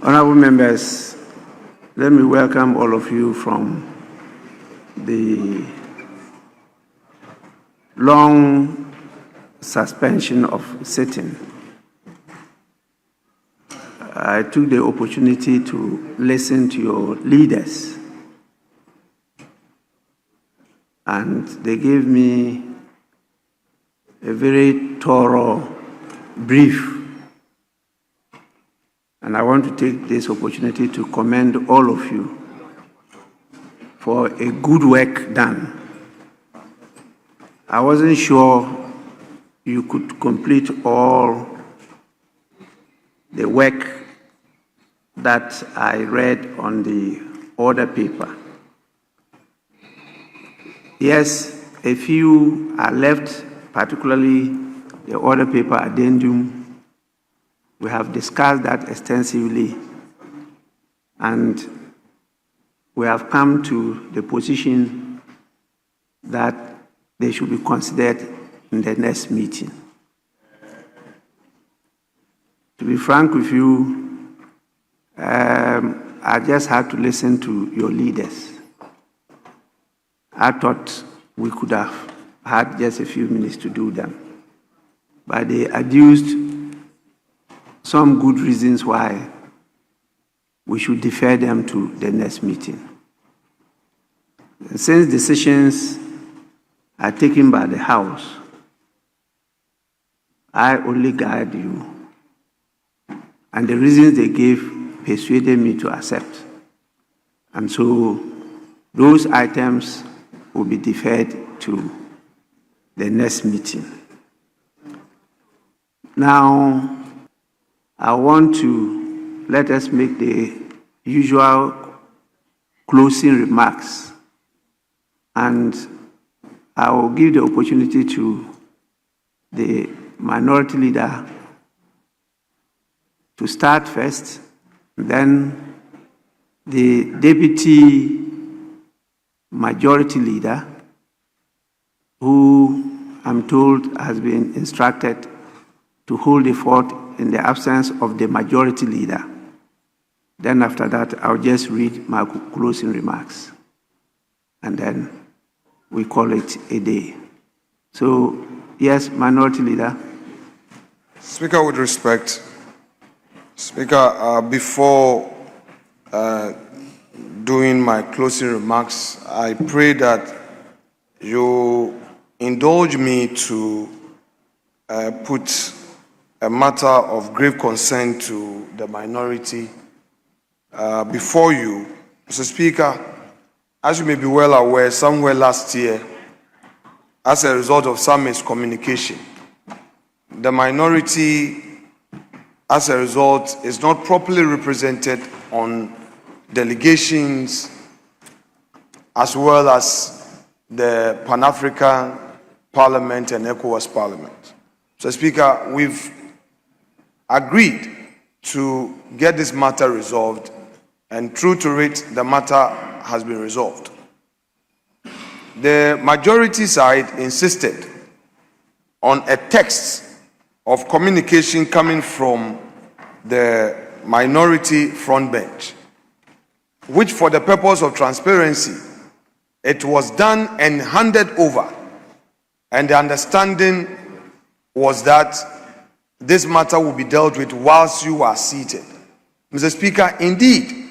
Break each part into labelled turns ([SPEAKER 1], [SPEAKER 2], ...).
[SPEAKER 1] Honorable members, let me welcome all of you from the long suspension of sitting. I took the opportunity to listen to your leaders, and they gave me a very thorough brief. And I want to take this opportunity to commend all of you for a good work done. I wasn't sure you could complete all the work that I read on the order paper. Yes, a few are left, particularly the order paper addendum. We have discussed that extensively, and we have come to the position that they should be considered in the next meeting. To be frank with you, I just had to listen to your leaders. I thought we could have had just a few minutes to do them, but they adduced some good reasons why we should defer them to the next meeting. And since decisions are taken by the House, I only guide you. And the reasons they gave persuaded me to accept. And so those items will be deferred to the next meeting. Now, I want to let us make the usual closing remarks, and I will give the opportunity to the minority leader to start first, then the deputy majority leader, who I'm told has been instructed to hold the fort in the absence of the majority leader. Then after that, I'll just read my closing remarks, and then we call it a day. So, yes, minority leader.
[SPEAKER 2] Speaker, with respect, Speaker, before doing my closing remarks, I pray that you indulge me to put a matter of grave concern to the minority before you. Mr. Speaker, as you may be well aware, somewhere last year, as a result of some miscommunication, the minority, as a result, is not properly represented on delegations as well as the Pan-African Parliament and ECOWAS Parliament. So, Speaker, we've agreed to get this matter resolved, and true to it, the matter has been resolved. The majority side insisted on a text of communication coming from the minority front bench, which, for the purpose of transparency, it was done and handed over, and the understanding was that this matter will be dealt with whilst you are seated. Mr. Speaker, indeed,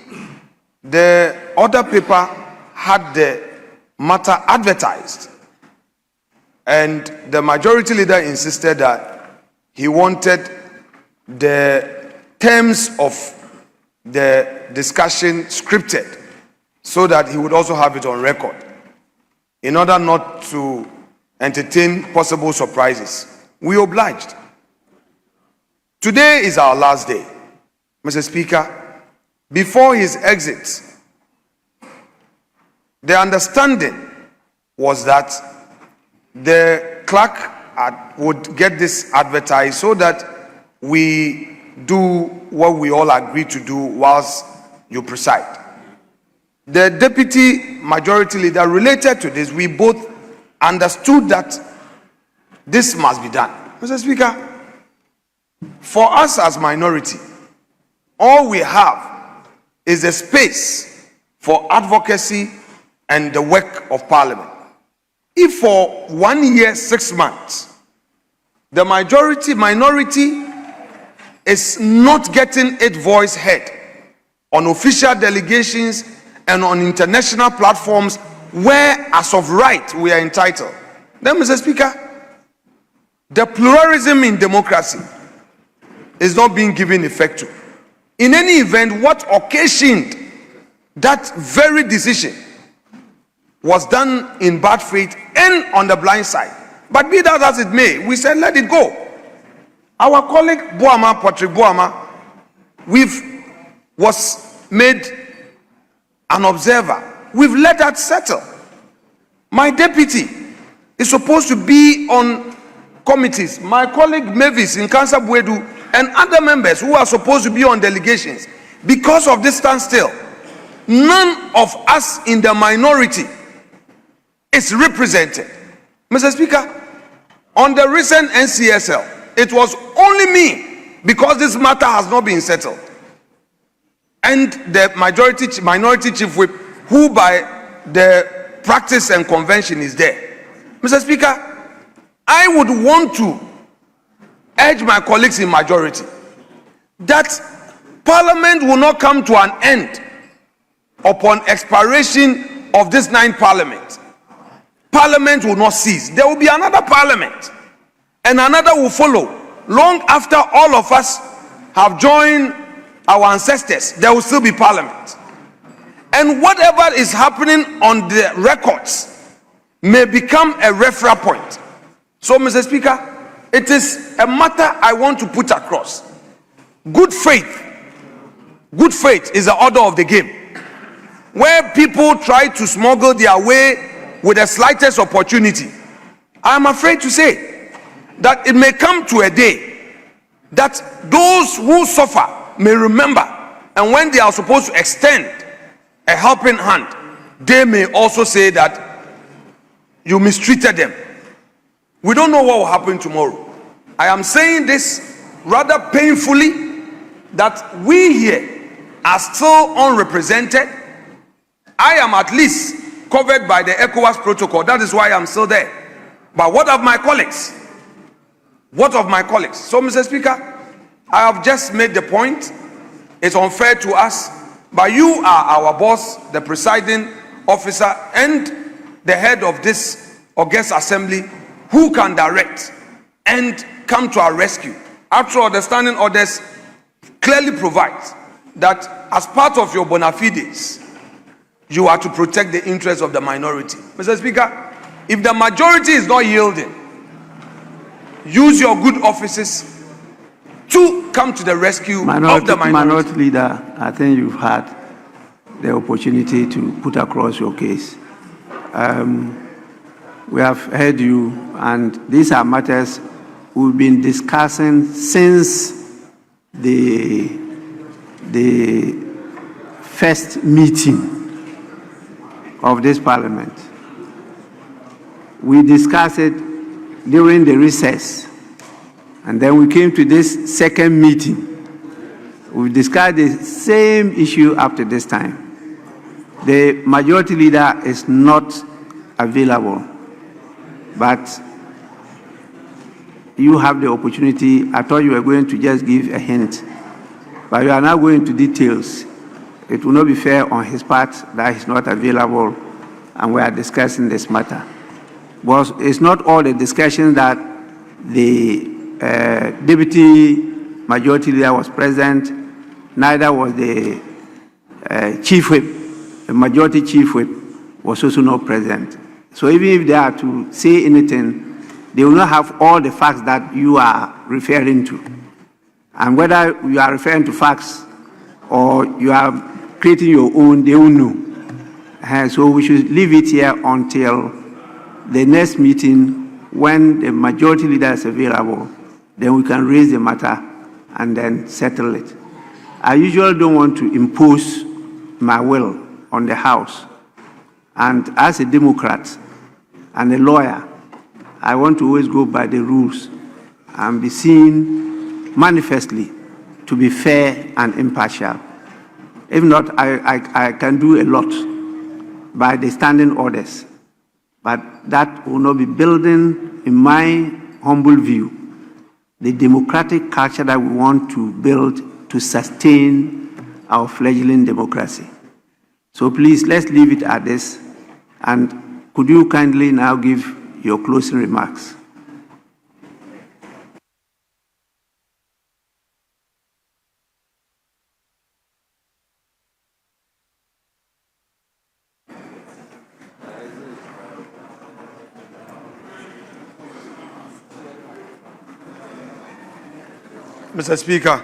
[SPEAKER 2] the order paper had the matter advertised, and the majority leader insisted that he wanted the terms of the discussion scripted so that he would also have it on record in order not to entertain possible surprises. We obliged. Today is our last day. Mr. Speaker, before his exit, the understanding was that the clerk would get this advertised so that we do what we all agree to do whilst you preside. The deputy majority leader related to this. We both understood that this must be done. Mr. Speaker, for us as minority, all we have is a space for advocacy and the work of Parliament. If for 1 year, 6 months, the minority is not getting its voice heard on official delegations and on international platforms where, as of right, we are entitled, then, Mr. Speaker, the pluralism in democracy is not being given effect to. In any event, what occasioned that very decision was done in bad faith and on the blind side. But be that as it may, we said let it go. Our colleague Patrick Boama, was made an observer. We've let that settle. My deputy is supposed to be on committees. My colleague Mavis in Kansa Buedu and other members who are supposed to be on delegations. Because of this standstill, none of us in the minority is represented. Mr. Speaker, on the recent NCSL, it was only me, because this matter has not been settled, and the minority chief whip, who by the practice and convention is there. Mr. Speaker, I would want to urge my colleagues in majority that Parliament will not come to an end upon expiration of this 9th Parliament. Parliament will not cease. There will be another Parliament, and another will follow. Long after all of us have joined our ancestors, there will still be Parliament. And whatever is happening on the records may become a referral point. So, Mr. Speaker, it is a matter I want to put across. Good faith is the order of the game. Where people try to smuggle their way with the slightest opportunity, I am afraid to say that it may come to a day that those who suffer may remember, and when they are supposed to extend a helping hand, they may also say that you mistreated them. We don't know what will happen tomorrow. I am saying this rather painfully, that we here are still unrepresented. I am at least covered by the ECOWAS protocol. That is why I'm still there. But what of my colleagues? What of my colleagues? So, Mr. Speaker, I have just made the point. It's unfair to us, but you are our boss, the presiding officer, and the head of this august assembly, who can direct and come to our rescue. After all, the standing orders clearly provides that as part of your bona fides, you are to protect the interests of the minority. Mr. Speaker, if the majority is not yielding, use your good offices to come to the rescue of the minority.
[SPEAKER 1] Minority leader, I think you've had the opportunity to put across your case. We have heard you, and these are matters we've been discussing since the first meeting of this Parliament. We discussed it during the recess, and then we came to this second meeting. We discussed the same issue up to this time. The majority leader is not available, but you have the opportunity. I thought you were going to just give a hint, but you are now going into details. It will not be fair on his part that he's not available and we are discussing this matter. But it's not all the discussion that the deputy majority leader was present, neither was the chief whip. The majority chief whip was also not present. So even if they are to say anything, they will not have all the facts that you are referring to. And whether you are referring to facts or you are creating your own, they will know. So we should leave it here until the next meeting when the majority leader is available. Then we can raise the matter and then settle it. I usually don't want to impose my will on the House. And as a Democrat and a lawyer, I want to always go by the rules and be seen manifestly to be fair and impartial. If not, I can do a lot by the standing orders, but that will not be building, in my humble view, the democratic culture that we want to build to sustain our fledgling democracy. So please, let's leave it at this. And could you kindly now give your closing remarks?
[SPEAKER 2] Mr. Speaker,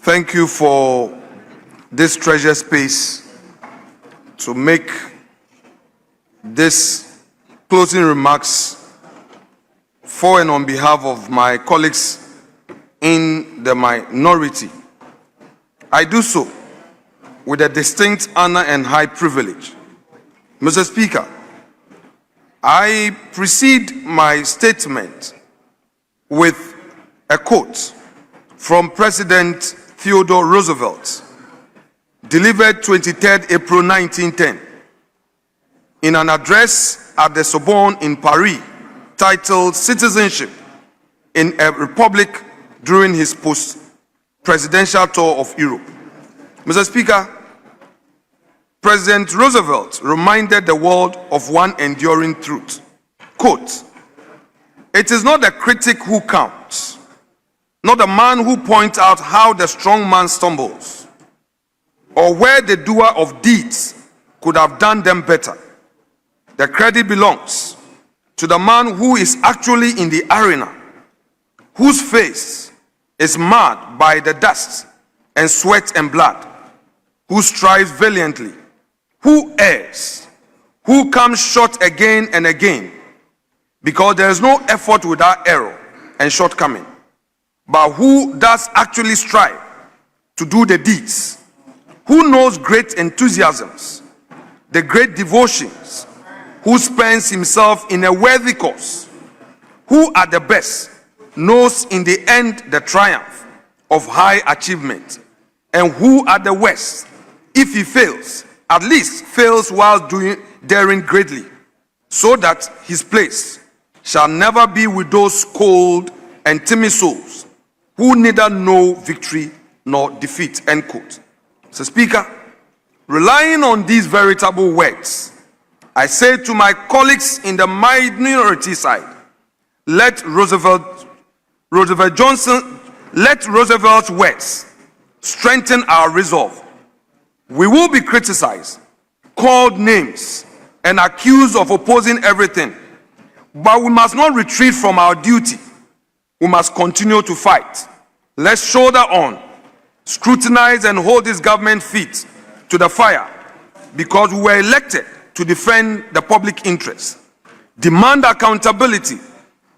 [SPEAKER 2] thank you for this treasure space to make this closing remarks for and on behalf of my colleagues in the minority. I do so with a distinct honor and high privilege. Mr. Speaker, I precede my statement with a quote from President Theodore Roosevelt, delivered 23rd April 1910, in an address at the Sorbonne in Paris, titled Citizenship in a Republic, during his post-presidential tour of Europe. Mr. Speaker, President Roosevelt reminded the world of one enduring truth. Quote, "It is not the critic who counts, not the man who points out how the strong man stumbles, or where the doer of deeds could have done them better. The credit belongs to the man who is actually in the arena, whose face is marred by the dust and sweat and blood, who strives valiantly, who errs, who comes short again and again, because there is no effort without error and shortcoming, but who does actually strive to do the deeds, who knows great enthusiasms, the great devotions, who spends himself in a worthy cause, who at the best knows in the end the triumph of high achievement, and who at the worst, if he fails, at least fails while daring greatly, so that his place shall never be with those cold and timid souls who neither know victory nor defeat." End quote. Mr. Speaker, relying on these veritable words, I say to my colleagues in the minority side, let Roosevelt's words strengthen our resolve. We will be criticized, called names, and accused of opposing everything, but we must not retreat from our duty. We must continue to fight. Let's shoulder on, scrutinize and hold this government feet to the fire, because we were elected to defend the public interest, demand accountability,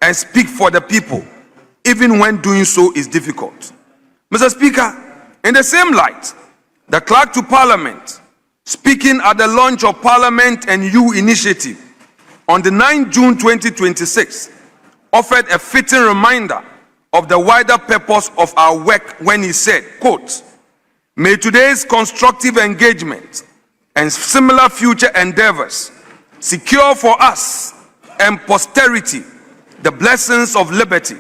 [SPEAKER 2] and speak for the people, even when doing so is difficult. Mr. Speaker, in the same light, the Clerk to Parliament, speaking at the launch of Parliament and You initiative on the 9th June 2026, offered a fitting reminder of the wider purpose of our work when he said, quote, "May today's constructive engagement and similar future endeavors secure for us and posterity the blessings of liberty,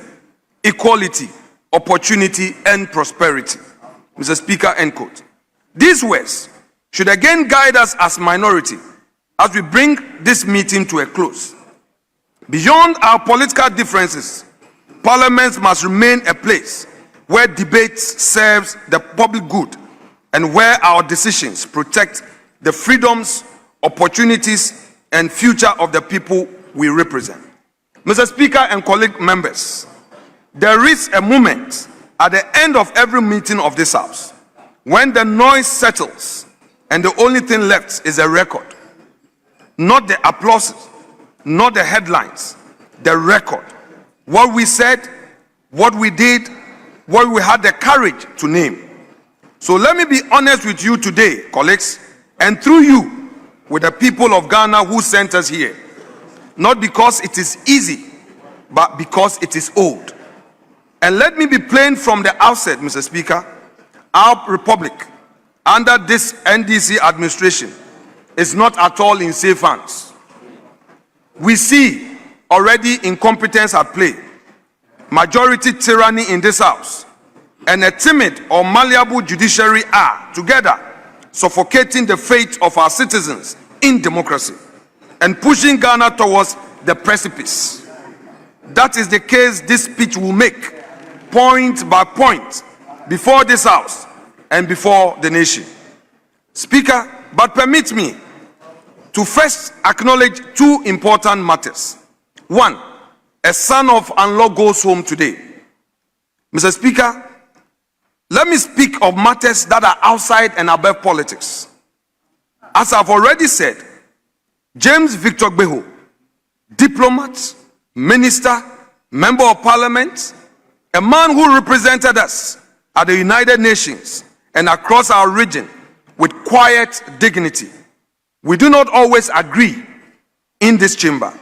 [SPEAKER 2] equality, opportunity, and prosperity." Mr. Speaker, end quote. These words should again guide us as minority as we bring this meeting to a close. Beyond our political differences, Parliament must remain a place where debate serves the public good and where our decisions protect the freedoms, opportunities, and future of the people we represent. Mr. Speaker and colleague members, there is a moment at the end of every meeting of this House when the noise settles and the only thing left is a record. Not the applause, not the headlines, the record. What we said, what we did, what we had the courage to name. So let me be honest with you today, colleagues, and through you, with the people of Ghana who sent us here. Not because it is easy, but because it is old. And let me be plain from the outset, Mr. Speaker, our republic under this NDC administration is not at all in safe hands. We see already incompetence at play, majority tyranny in this house, and a timid or malleable judiciary are together suffocating the fate of our citizens in democracy and pushing Ghana towards the precipice. That is the case this speech will make, point by point, before this house and before the nation. Speaker, but permit me to first acknowledge two important matters. One, a son of Anlo goes home today. Mr. Speaker, let me speak of matters that are outside and above politics. As I've already said, James Victor Gbeho, diplomat, minister, member of parliament, a man who represented us at the United Nations and across our region with quiet dignity. We do not always agree in this chamber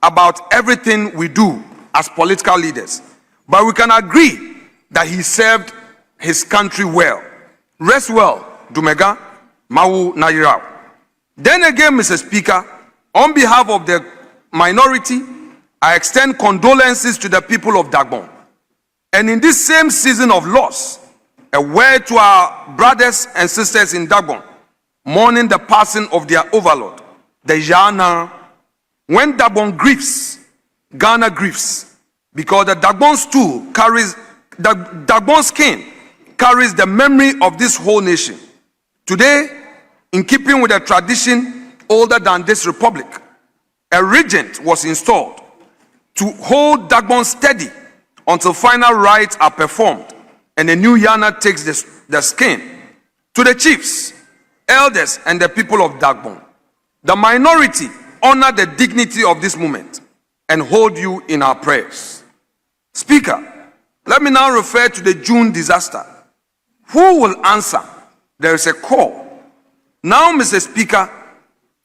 [SPEAKER 2] about everything we do as political leaders, but we can agree that he served his country well. Rest well, Dumega, Mawu Nayirao. Then again, Mr. Speaker, on behalf of the minority, I extend condolences to the people of Dagbon. And in this same season of loss, a word to our brothers and sisters in Dagbon, mourning the passing of their overlord, the Jana. When Dagbon grieves, Ghana grieves, because the Dagbon stool carries, the Dagbon skin carries the memory of this whole nation. Today, in keeping with a tradition older than this republic, a regent was installed to hold Dagbon steady until final rites are performed and a new Yana takes the skin. To the chiefs, elders, and the people of Dagbon, the minority honor the dignity of this moment and hold you in our prayers. Speaker, let me now refer to the June disaster. Who will answer? There is a call. Now, Mr. Speaker,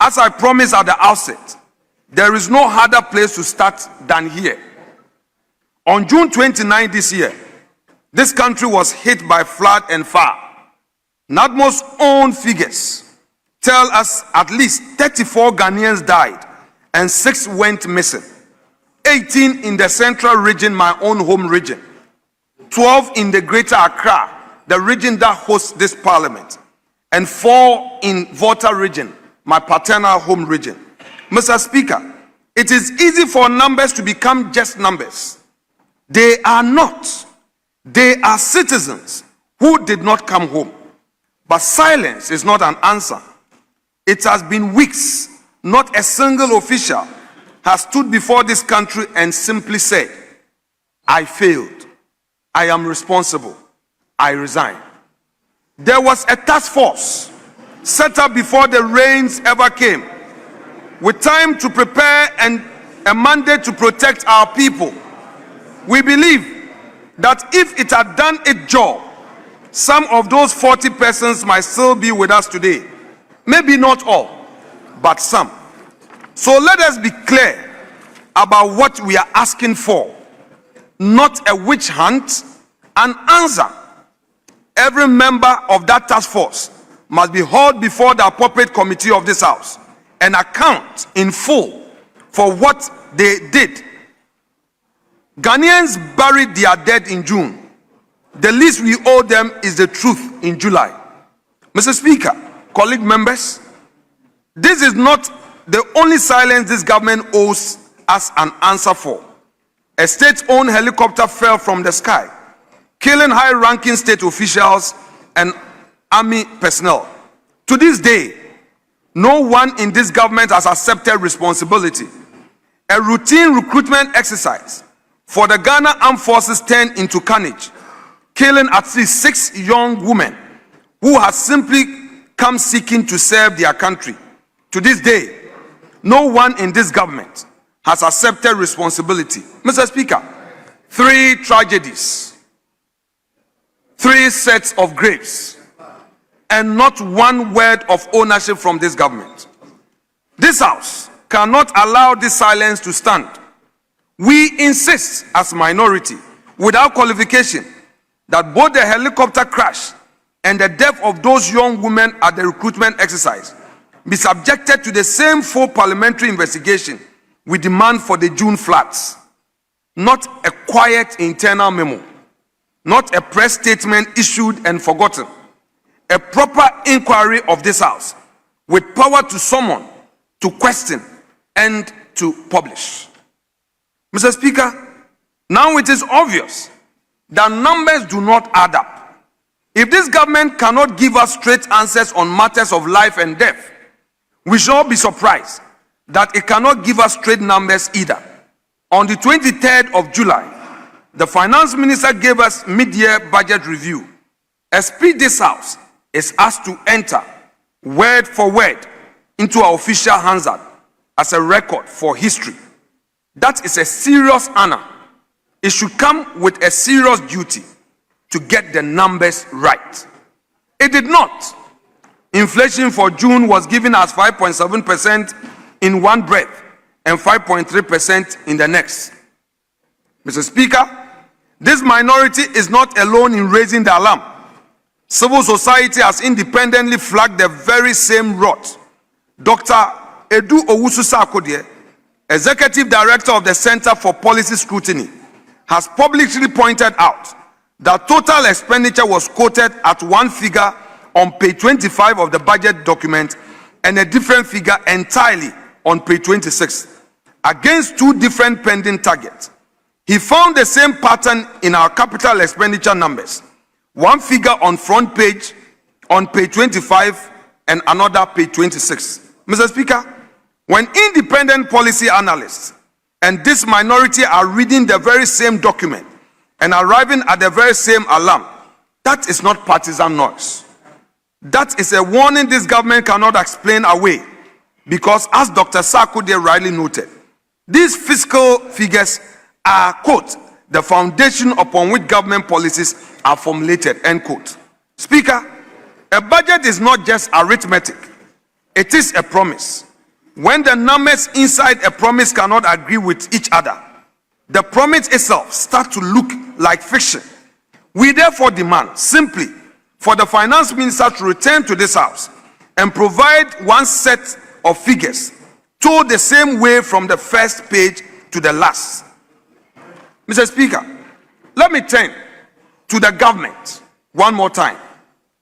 [SPEAKER 2] as I promised at the outset, there is no harder place to start than here. On June 29 this year, this country was hit by flood and fire. NADMO's own figures tell us at least 34 Ghanaians died and 6 went missing. 18 in the central region, my own home region. 12 in the greater Accra, the region that hosts this parliament. And 4 in Volta region, my paternal home region. Mr. Speaker, it is easy for numbers to become just numbers. They are not. They are citizens who did not come home. But silence is not an answer. It has been weeks, not a single official has stood before this country and simply said, I failed. I am responsible. I resign. There was a task force set up before the rains ever came, with time to prepare and a mandate to protect our people. We believe that if it had done its job, some of those 40 persons might still be with us today. Maybe not all, but some. So let us be clear about what we are asking for. Not a witch hunt, an answer. Every member of that task force must be hauled before the appropriate committee of this house and account in full for what they did. Ghanaians buried their dead in June. The least we owe them is the truth in July. Mr. Speaker, colleague members, this is not the only silence this government owes us an answer for. A state-owned helicopter fell from the sky, killing high-ranking state officials and army personnel. To this day, no one in this government has accepted responsibility. A routine recruitment exercise for the Ghana Armed Forces turned into carnage, killing at least 6 young women who had simply come seeking to serve their country. To this day, no one in this government has accepted responsibility. Mr. Speaker, 3 tragedies, 3 sets of graves, and not one word of ownership from this government. This house cannot allow this silence to stand. We insist as minority without qualification that both the helicopter crash and the death of those young women at the recruitment exercise be subjected to the same full parliamentary investigation we demand for the June floods. Not a quiet internal memo, not a press statement issued and forgotten. A proper inquiry of this House with power to summon, to question, and to publish. Mr. Speaker, now it is obvious that numbers do not add up. If this government cannot give us straight answers on matters of life and death, we should not be surprised that it cannot give us straight numbers either. On the 23rd of July, the finance minister gave us mid-year budget review. A speech this House is asked to enter word for word into our official Hansard as a record for history. That is a serious honor. It should come with a serious duty to get the numbers right. It did not. Inflation for June was given as 5.7% in one breath and 5.3% in the next. Mr. Speaker, this minority is not alone in raising the alarm. Civil society has independently flagged the very same rot. Dr. Edu Owusu-Sarkodie, Executive Director of the Center for Policy Scrutiny, has publicly pointed out that total expenditure was quoted at one figure on page 25 of the budget document and a different figure entirely on page 26, against two different pending targets. He found the same pattern in our capital expenditure numbers. One figure on front page on page 25 and another page 26. Mr. Speaker, when independent policy analysts and this minority are reading the very same document and arriving at the very same alarm, that is not partisan noise. That is a warning this government cannot explain away, because as Dr. Sarkodie rightly noted, these fiscal figures are, quote, the foundation upon which government policies are formulated, end quote. Speaker, a budget is not just arithmetic. It is a promise. When the numbers inside a promise cannot agree with each other, the promise itself starts to look like fiction. We therefore demand simply for the finance minister to return to this House and provide one set of figures told the same way from the first page to the last. Mr. Speaker, let me turn to the government one more time.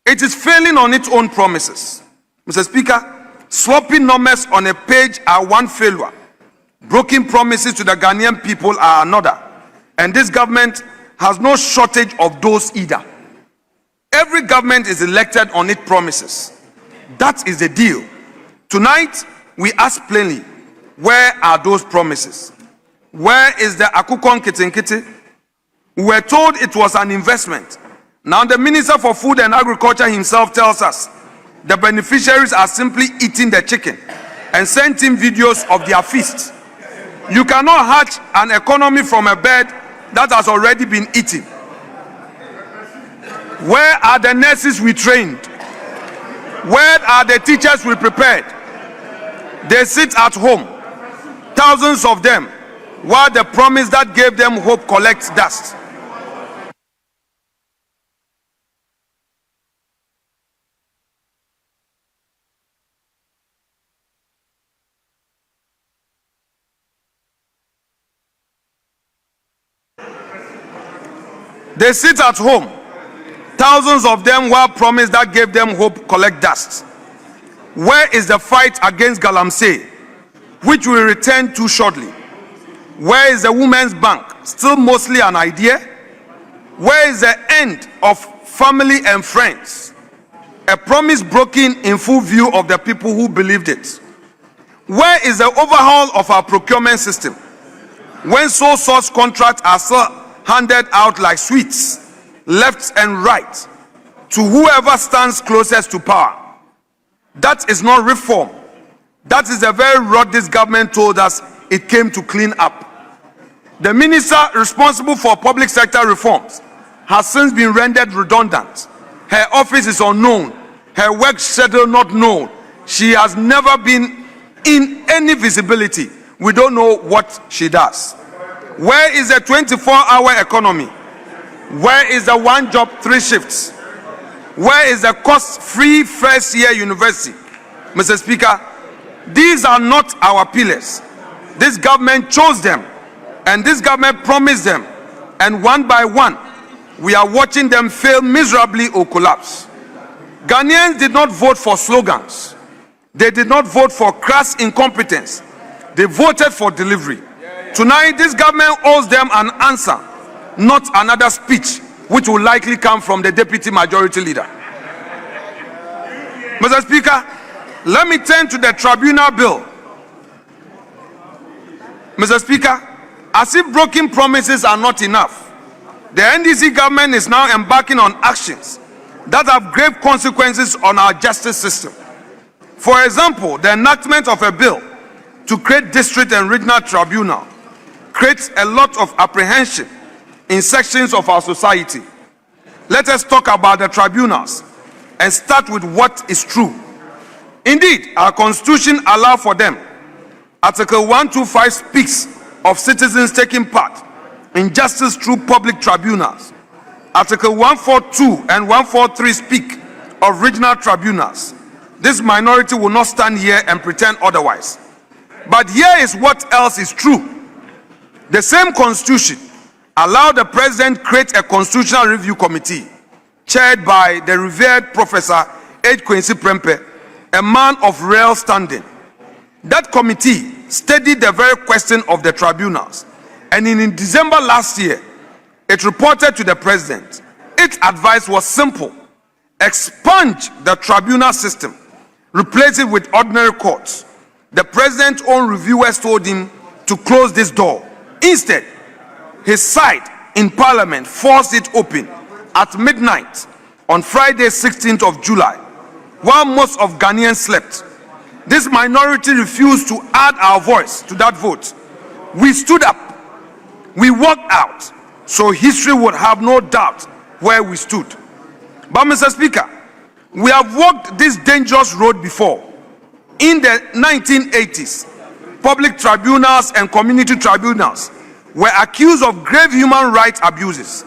[SPEAKER 2] It is failing on its own promises. Mr. Speaker, sloppy numbers on a page are one failure. Broken promises to the Ghanaian people are another. And this government has no shortage of those either. Every government is elected on its promises. That is the deal. Tonight, we ask plainly, where are those promises? Where is the Akukon Kitinkiti? We were told it was an investment. Now the Minister for Food and Agriculture himself tells us the beneficiaries are simply eating the chicken and sent him videos of their feast. You cannot hatch an economy from a bird that has already been eaten. Where are the nurses we trained? Where are the teachers we prepared? They sit at home, thousands of them, while the promise that gave them hope collects dust. They sit at home, thousands of them, while promise that gave them hope collect dust. Where is the fight against Galamsey, which we return to shortly? Where is the Women's Bank, still mostly an idea? Where is the end of family and friends? A promise broken in full view of the people who believed it. Where is the overhaul of our procurement system, when sole source contracts are still handed out like sweets, left and right, to whoever stands closest to power? That is not reform. That is the very rot this government told us it came to clean up. The minister responsible for public sector reforms has since been rendered redundant. Her office is unknown. Her work schedule not known. She has never been in any visibility. We don't know what she does. Where is the 24-hour economy Where is the one job, 3 shifts? Where is the cost-free first-year university? Mr. Speaker, these are not our pillars. This government chose them, and this government promised them, and one by one, we are watching them fail miserably or collapse. Ghanaians did not vote for slogans. They did not vote for crass incompetence. They voted for delivery. Tonight, this government owes them an answer, not another speech, which will likely come from the deputy majority leader. Mr. Speaker, let me turn to the tribunal bill. Mr. Speaker, as if broken promises are not enough, the NDC government is now embarking on actions that have grave consequences on our justice system. For example, the enactment of a bill to create district and regional tribunal creates a lot of apprehension in sections of our society. Let us talk about the tribunals and start with what is true. Indeed, our constitution allows for them. Article 125 speaks of citizens taking part in justice through public tribunals. Article 142 and 143 speak of regional tribunals. This minority will not stand here and pretend otherwise. But here is what else is true. The same constitution allowed the president create a constitutional review committee chaired by the revered Professor H. Quincy Prempeh, a man of rare standing. That committee studied the very question of the tribunals, and in December last year, it reported to the president. Its advice was simple: expunge the tribunal system, replace it with ordinary courts. The president's own reviewers told him to close this door. Instead, his side in parliament forced it open at midnight on Friday, 16th of July, while most of Ghanaians slept. This minority refused to add our voice to that vote. We stood up, we walked out, so history would have no doubt where we stood. But Mr. Speaker, we have walked this dangerous road before. In the 1980s, public tribunals and community tribunals were accused of grave human rights abuses.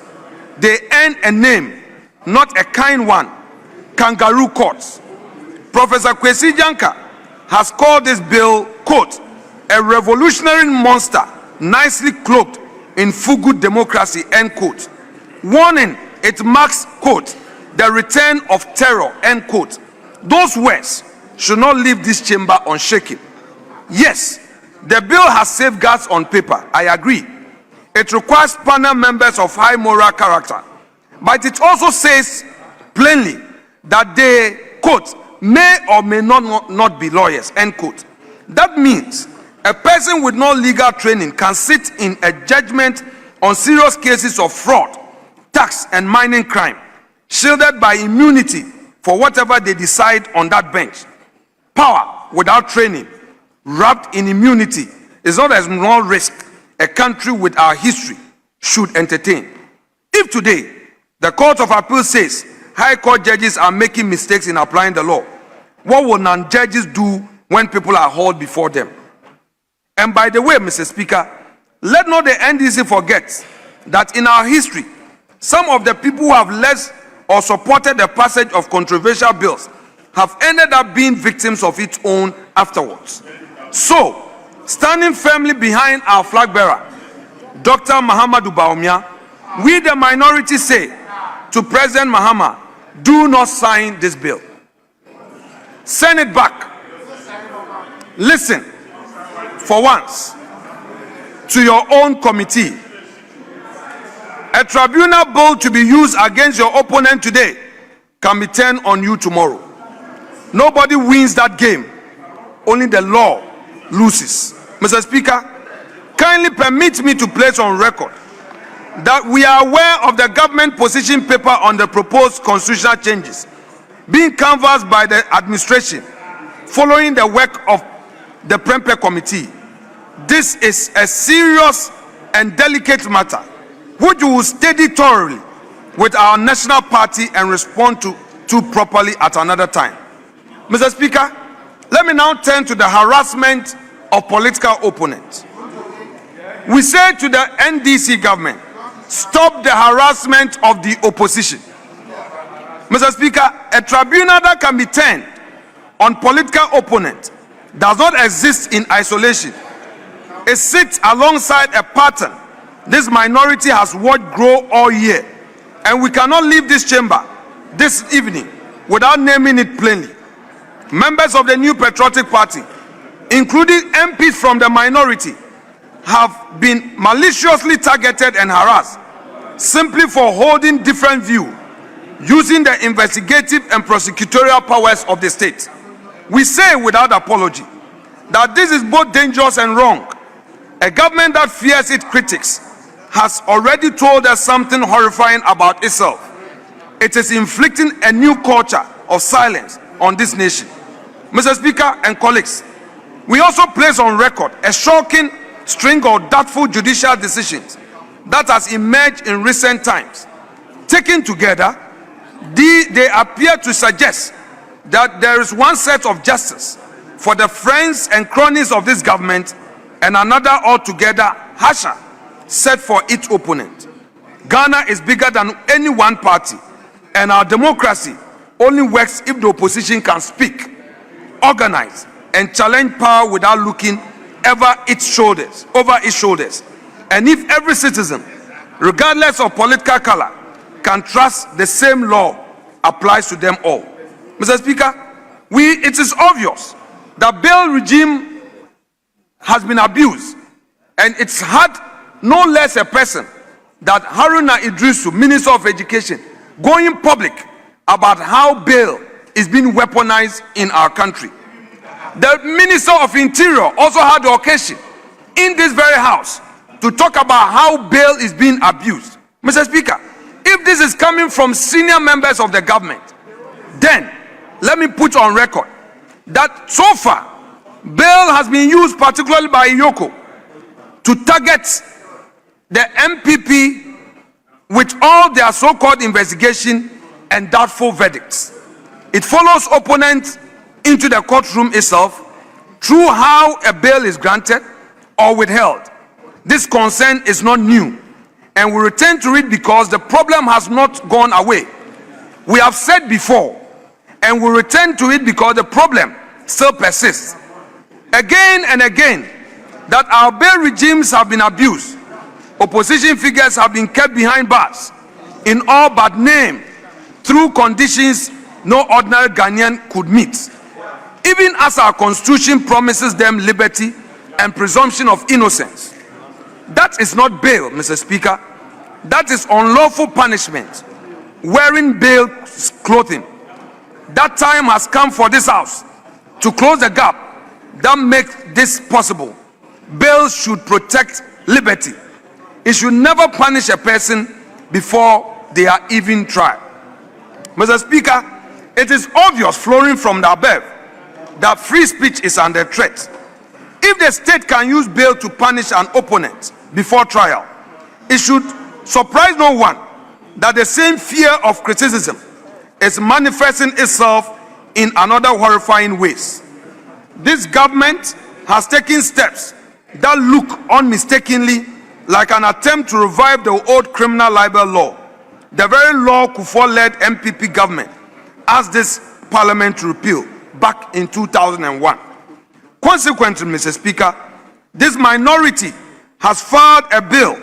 [SPEAKER 2] They earned a name, not a kind one: kangaroo courts. Professor Kwesi Janka has called this bill, quote, a revolutionary monster nicely cloaked in fugu democracy, end quote, warning it marks, quote, the return of terror, end quote. Those words should not leave this chamber unshaken. Yes, the bill has safeguards on paper, I agree. It requires panel members of high moral character, but it also says plainly that they, quote, may or may not be lawyers, end quote. That means a person with no legal training can sit in a judgment on serious cases of fraud, tax, and mining crime, shielded by immunity for whatever they decide on that bench. Power without training, wrapped in immunity, is not a small risk a country with our history should entertain. If today the Court of Appeal says High Court judges are making mistakes in applying the law, what will non-judges do when people are hauled before them? And by the way, Mr. Speaker, let not the NDC forget that in our history, some of the people who have led or supported the passage of controversial bills have ended up being victims of its own afterwards. So, standing firmly behind our flag bearer, Dr. Mahama, we the minority say to President Mahama, do not sign this bill. Send it back. Listen, for once, to your own committee. A tribunal bill to be used against your opponent today can be turned on you tomorrow. Nobody wins that game. Only the law loses. Mr. Speaker, kindly permit me to place on record that we are aware of the government position paper on the proposed constitutional changes being canvassed by the administration following the work of the Prempeh Committee. This is a serious and delicate matter which we will study thoroughly with our national party and respond to properly at another time. Mr. Speaker, let me now turn to the harassment of political opponents. We say to the NDC government, stop the harassment of the opposition. Mr. Speaker, a tribunal that can be turned on political opponent does not exist in isolation. It sits alongside a pattern this minority has watched grow all year, and we cannot leave this chamber this evening without naming it plainly. Members of the New Patriotic Party, including MPs from the minority, have been maliciously targeted and harassed simply for holding different views, using the investigative and prosecutorial powers of the state. We say without apology that this is both dangerous and wrong. A government that fears its critics has already told us something horrifying about itself. It is inflicting a new culture of silence on this nation. Mr. Speaker and colleagues, we also place on record a shocking string of doubtful judicial decisions that has emerged in recent times. Taken together, they appear to suggest that there is one set of justice for the friends and cronies of this government and another altogether harsher set for its opponent. Ghana is bigger than any one party, and our democracy only works if the opposition can speak, organize, and challenge power without looking over its shoulders. And if every citizen, regardless of political color, can trust the same law applies to them all. Mr. Speaker, it is obvious that bail regime has been abused, and it's had no less a person that Haruna Idrisu, Minister of Education, going public about how bail is being weaponized in our country. The Minister of Interior also had the occasion in this very house to talk about how bail is being abused. Mr. Speaker, if this is coming from senior members of the government, then let me put on record that so far, bail has been used particularly by Yoko to target the MPP with all their so-called investigation and doubtful verdicts. It follows opponents into the courtroom itself through how a bail is granted or withheld. This concern is not new, and we return to it because the problem has not gone away. We have said before, and we return to it because the problem still persists. Again and again, that our bail regimes have been abused. Opposition figures have been kept behind bars in all but name through conditions no ordinary Ghanaian could meet. Even as our constitution promises them liberty and presumption of innocence. That is not bail, Mr. Speaker. That is unlawful punishment, wearing bail clothing. That time has come for this house to close the gap that makes this possible. Bail should protect liberty. It should never punish a person before they are even tried. Mr. Speaker, it is obvious flowing from the above that free speech is under threat. If the state can use bail to punish an opponent before trial, it should surprise no one that the same fear of criticism is manifesting itself in another horrifying ways. This government has taken steps that look unmistakably like an attempt to revive the old criminal libel law, the very law Kufuor-led MPP government asked this parliament to repeal back in 2001. Consequently, Mr. Speaker, this minority has filed a bill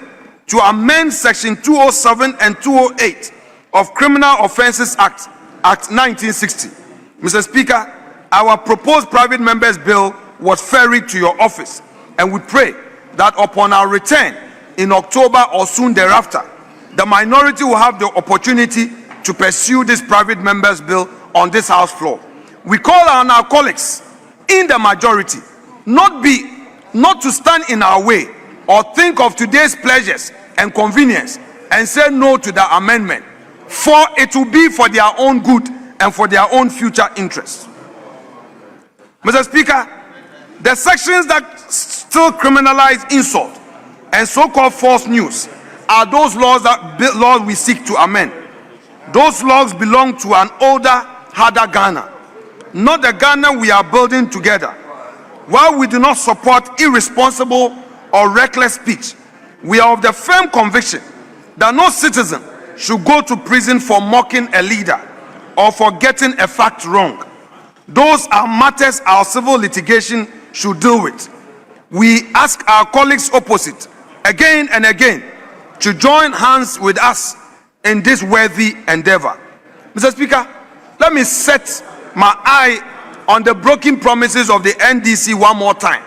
[SPEAKER 2] to amend Section 207 and 208 of Criminal Offences Act 1960. Mr. Speaker, our proposed private members' bill was ferried to your office, and we pray that upon our return in October or soon thereafter, the minority will have the opportunity to pursue this private members' bill on this House floor. We call on our colleagues in the majority not to stand in our way or think of today's pleasures and convenience and say no to the amendment, for it will be for their own good and for their own future interests. Mr. Speaker, the sections that still criminalize insult and so-called false news are those laws we seek to amend. Those laws belong to an older, harder Ghana, not the Ghana we are building together. While we do not support irresponsible or reckless speech, we are of the firm conviction that no citizen should go to prison for mocking a leader or for getting a fact wrong. Those are matters our civil litigation should deal with. We ask our colleagues opposite again and again to join hands with us in this worthy endeavor. Mr. Speaker, let me set my eye on the broken promises of the NDC one more time.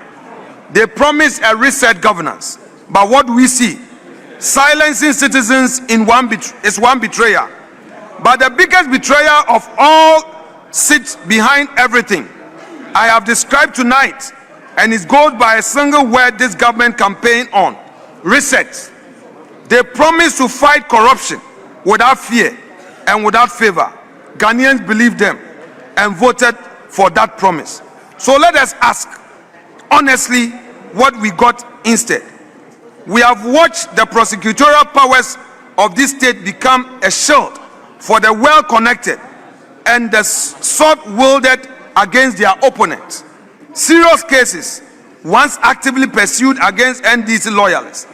[SPEAKER 2] They promise a reset governance, but what do we see? Silencing citizens is one betrayer. But the biggest betrayer of all sits behind everything I have described tonight, and it goes by a single word this government campaign on: reset. They promise to fight corruption without fear and without favor. Ghanaians believed them and voted for that promise. So let us ask honestly what we got instead. We have watched the prosecutorial powers of this state become a shield for the well-connected and the sword-wielded against their opponents. Serious cases, once actively pursued against NDC loyalists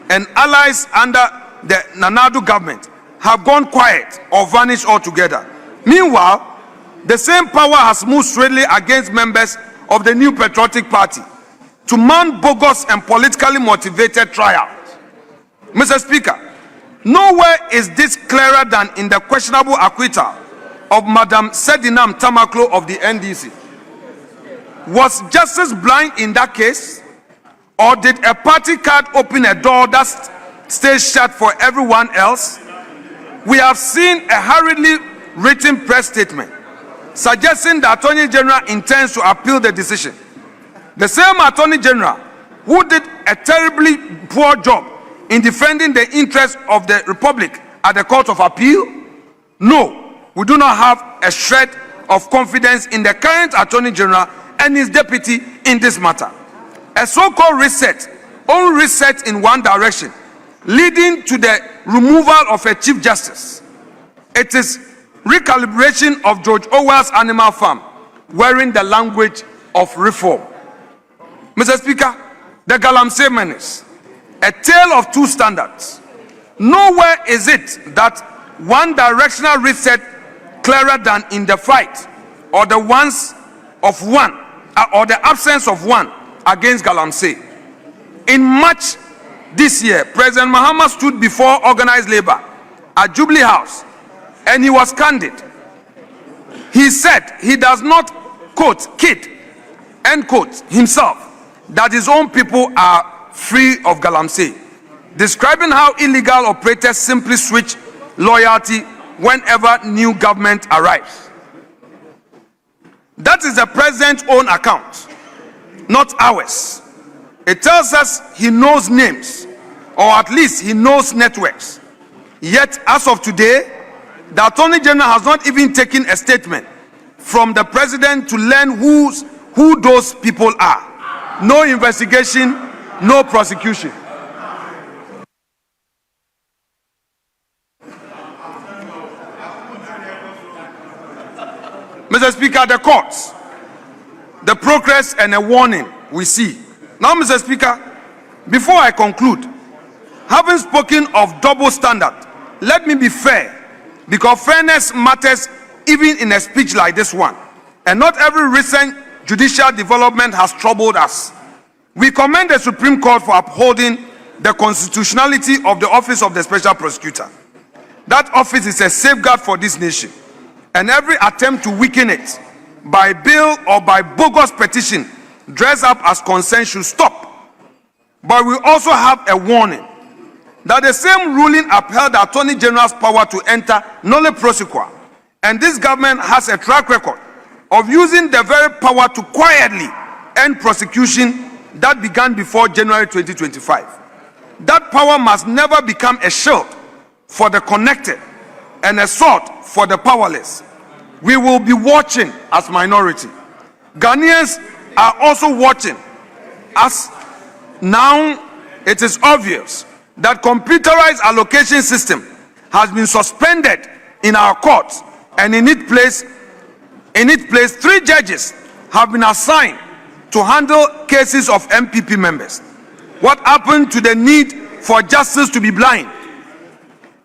[SPEAKER 2] and allies under the Nanado government, have gone quiet or vanished altogether. Meanwhile, the same power has moved straightly against members of the New Patriotic Party to mount bogus and politically motivated trials. Mr. Speaker, nowhere is this clearer than in the questionable acquittal of Madam Sedinam Tamaklo of the NDC. Was justice blind in that case, or did a party card open a door that stays shut for everyone else? We have seen a hurriedly written press statement suggesting the Attorney General intends to appeal the decision. The same Attorney General who did a terribly poor job in defending the interests of the Republic at the Court of Appeal? No, we do not have a shred of confidence in the current Attorney General and his deputy in this matter. A so-called reset, only reset in one direction, leading to the removal of a Chief Justice. It is recalibration of George Orwell's Animal Farm, wearing the language of reform. Mr. Speaker, the Galamsey menace, a tale of two standards. Nowhere is it that one directional reset clearer than in the fight or the absence of one against Galamsey. In March this year, President Mahama stood before organized labor at Jubilee House and he was candid. He said he does not, quote, kid, end quote, himself, that his own people are free of Galamsey, describing how illegal operators simply switch loyalty whenever new government arrives. That is the president's own account, not ours. It tells us he knows names, or at least he knows networks. Yet, as of today, the Attorney General has not even taken a statement from the president to learn who those people are. No investigation, no prosecution. Mr. Speaker, the courts, the progress and a warning we see. Now, Mr. Speaker, before I conclude, having spoken of double standard, let me be fair, because fairness matters even in a speech like this one. And not every recent judicial development has troubled us. We commend the Supreme Court for upholding the constitutionality of the Office of the Special Prosecutor. That office is a safeguard for this nation, and every attempt to weaken it by bill or by bogus petition dressed up as consent should stop. But we also have a warning that the same ruling upheld the Attorney General's power to enter nolle prosequa, and this government has a track record of using the very power to quietly end prosecution that began before January 2025. That power must never become a shield for the connected and a sword for the powerless. We will be watching as minority. Ghanaians are also watching, as now it is obvious that computerized allocation system has been suspended in our courts, and in its place 3 judges have been assigned to handle cases of MPP members. What happened to the need for justice to be blind?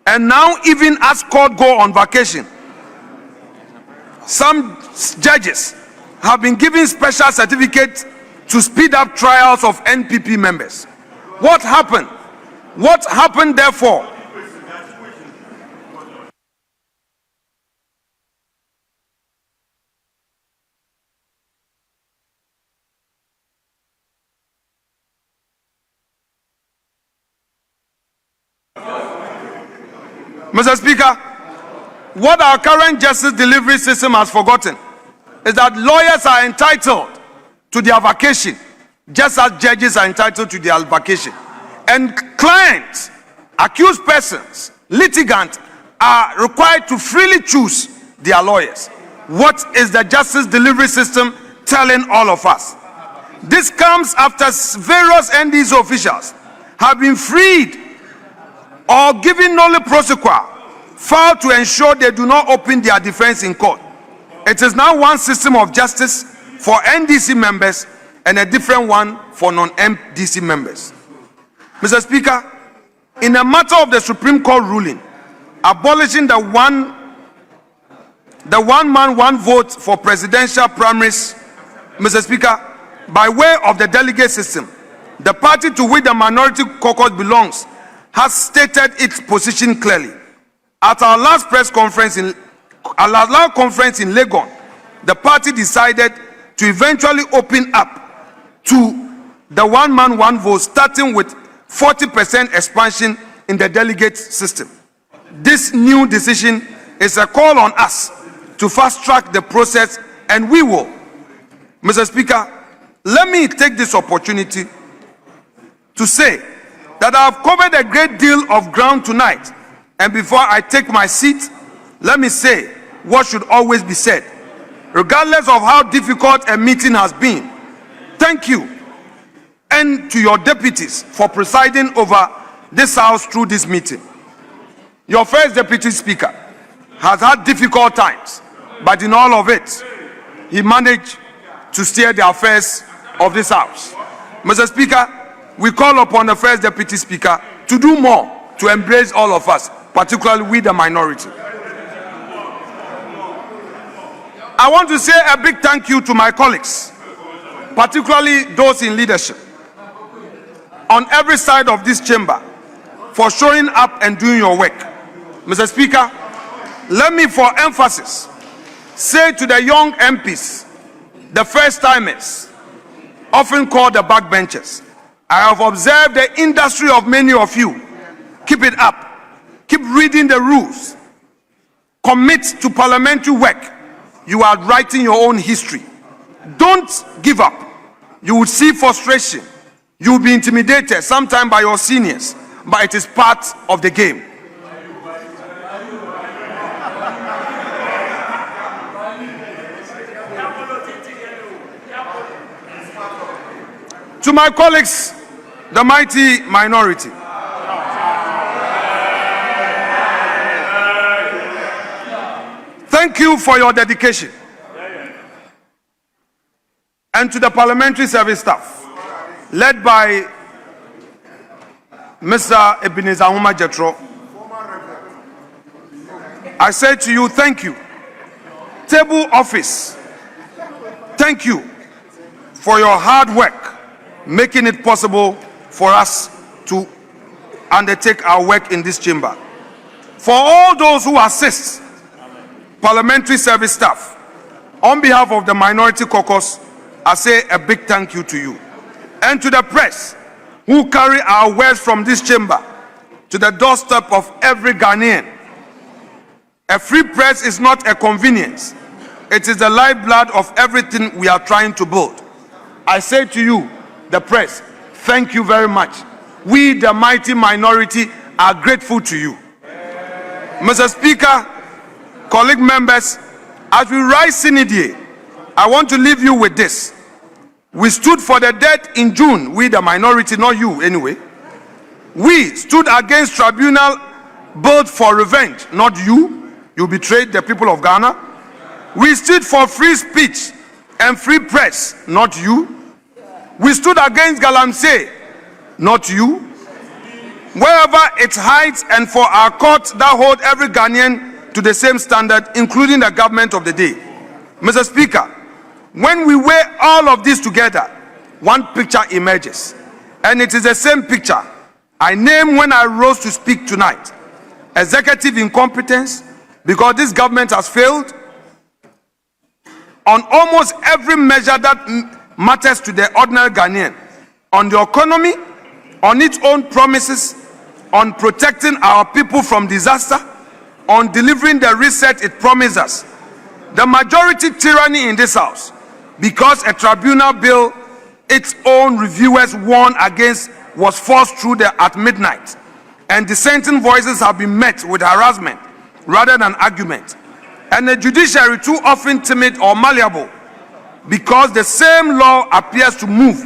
[SPEAKER 2] And now, even as court go on vacation, some judges have been given special certificates to speed up trials of NPP members. What happened? What happened, therefore? Mr. Speaker, what our current justice delivery system has forgotten is that lawyers are entitled to their vacation, just as judges are entitled to their vacation. And clients, accused persons, litigants are required to freely choose their lawyers. What is the justice delivery system telling all of us? This comes after various NDC officials have been freed or given nolle prosequi, filed to ensure they do not open their defense in court. It is now one system of justice for NDC members and a different one for non-NDC members. Mr. Speaker, in a matter of the Supreme Court ruling abolishing the one man, one vote for presidential primaries, Mr. Speaker, by way of the delegate system, the party to which the minority caucus belongs has stated its position clearly. At our last conference in Legon, the party decided to eventually open up to the one man, one vote, starting with 40% expansion in the delegate system. This new decision is a call on us to fast track the process, and we will. Mr. Speaker, let me take this opportunity to say that I have covered a great deal of ground tonight, and before I take my seat, let me say what should always be said. Regardless of how difficult a meeting has been, thank you, and to your deputies for presiding over this house through this meeting. Your first deputy speaker has had difficult times, but in all of it, he managed to steer the affairs of this house. Mr. Speaker, we call upon the first deputy speaker to do more to embrace all of us, particularly we the minority. I want to say a big thank you to my colleagues, particularly those in leadership, on every side of this chamber, for showing up and doing your work. Mr. Speaker, let me, for emphasis, say to the young MPs, the first-timers, often called the backbenchers, I have observed the industry of many of you. Keep it up. Keep reading the rules. Commit to parliamentary work. You are writing your own history. Don't give up. You will see frustration. You will be intimidated, sometimes by your seniors, but it is part of the game. To my colleagues, the mighty minority, thank you for your dedication. And to the parliamentary service staff, led by Mr. Ebenezer Huma Jetro, I say to you, thank you. Table office, thank you for your hard work, making it possible for us to undertake our work in this chamber. For all those who assist parliamentary service staff, on behalf of the minority caucus, I say a big thank you to you. And to the press, who carry our words from this chamber to the doorstep of every Ghanaian. A free press is not a convenience. It is the lifeblood of everything we are trying to build. I say to you, the press, thank you very much. We, the mighty minority, are grateful to you. Mr. Speaker, colleague members, as we rise sine die, I want to leave you with this. We stood for the dead in June, we the minority, not you anyway. We stood against tribunal built for revenge, not you. You betrayed the people of Ghana. We stood for free speech and free press, not you. We stood against C0llapse, not you. wherever its heights, and for our courts that hold every Ghanaian to the same standard, including the government of the day. Mr. Speaker, when we weigh all of this together, one picture emerges, and it is the same picture I named when I rose to speak tonight. Executive incompetence, because this government has failed on almost every measure that matters to the ordinary Ghanaian, on the economy, on its own promises, on protecting our people from disaster, on delivering the reset it promised us. The majority tyranny in this house, because a tribunal bill its own reviewers warned against was forced through at midnight, and dissenting voices have been met with harassment rather than argument, and the judiciary too often timid or malleable, because the same law appears to move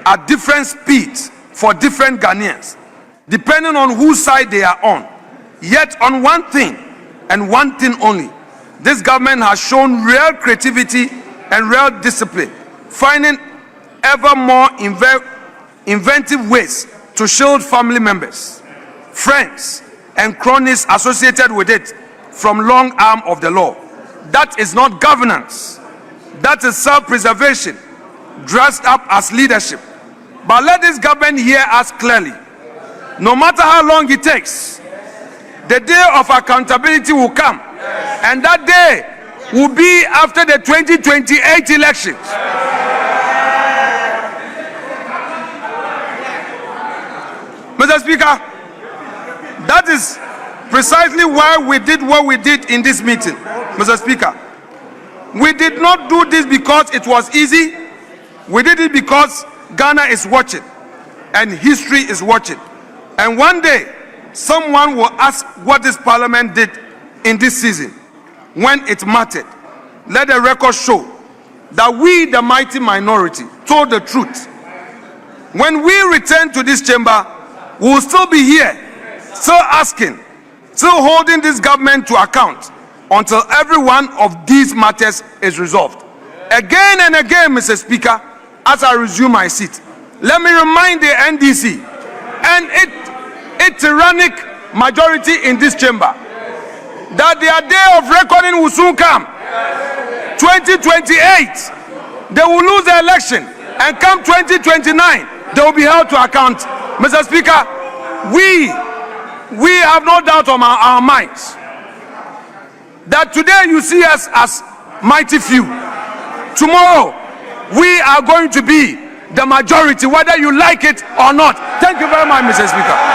[SPEAKER 2] at different speeds for different Ghanaians, depending on whose side they are on. Yet on one thing, and one thing only, this government has shown real creativity and real discipline, finding ever more inventive ways to shield family members, friends, and cronies associated with it from long arm of the law. That is not governance. That is self-preservation dressed up as leadership. But let this government hear us clearly. No matter how long it takes, the day of accountability will come, and that day will be after the 2028 elections. Mr. Speaker, that is precisely why we did what we did in this meeting. Mr. Speaker, we did not do this because it was easy. We did it because Ghana is watching and history is watching. And one day, someone will ask what this parliament did in this season when it mattered. Let the record show that we, the mighty minority, told the truth. When we return to this chamber, we will still be here, still asking, still holding this government to account until every one of these matters is resolved. Again and again, Mr. Speaker, as I resume my seat, let me remind the NDC and its tyrannic majority in this chamber that their day of reckoning will soon come. 2028, they will lose the election, and come 2029, they will be held to account. Mr. Speaker, we have no doubt on our minds that today you see us as mighty few. Tomorrow, we are going to be the majority, whether you like it or not. Thank you very much, Mr. Speaker.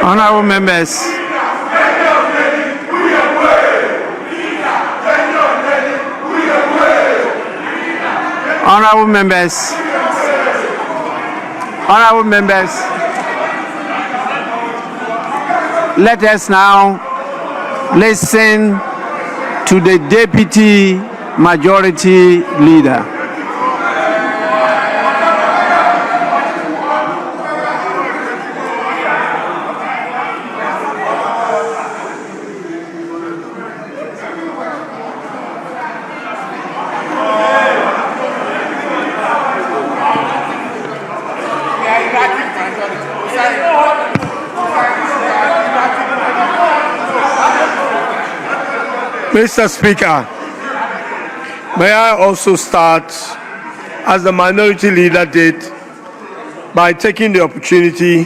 [SPEAKER 1] Honorable members, honorable members, honorable members, let us now listen to the deputy majority leader.
[SPEAKER 3] Mr. Speaker, may I also start, as the minority leader did, by taking the opportunity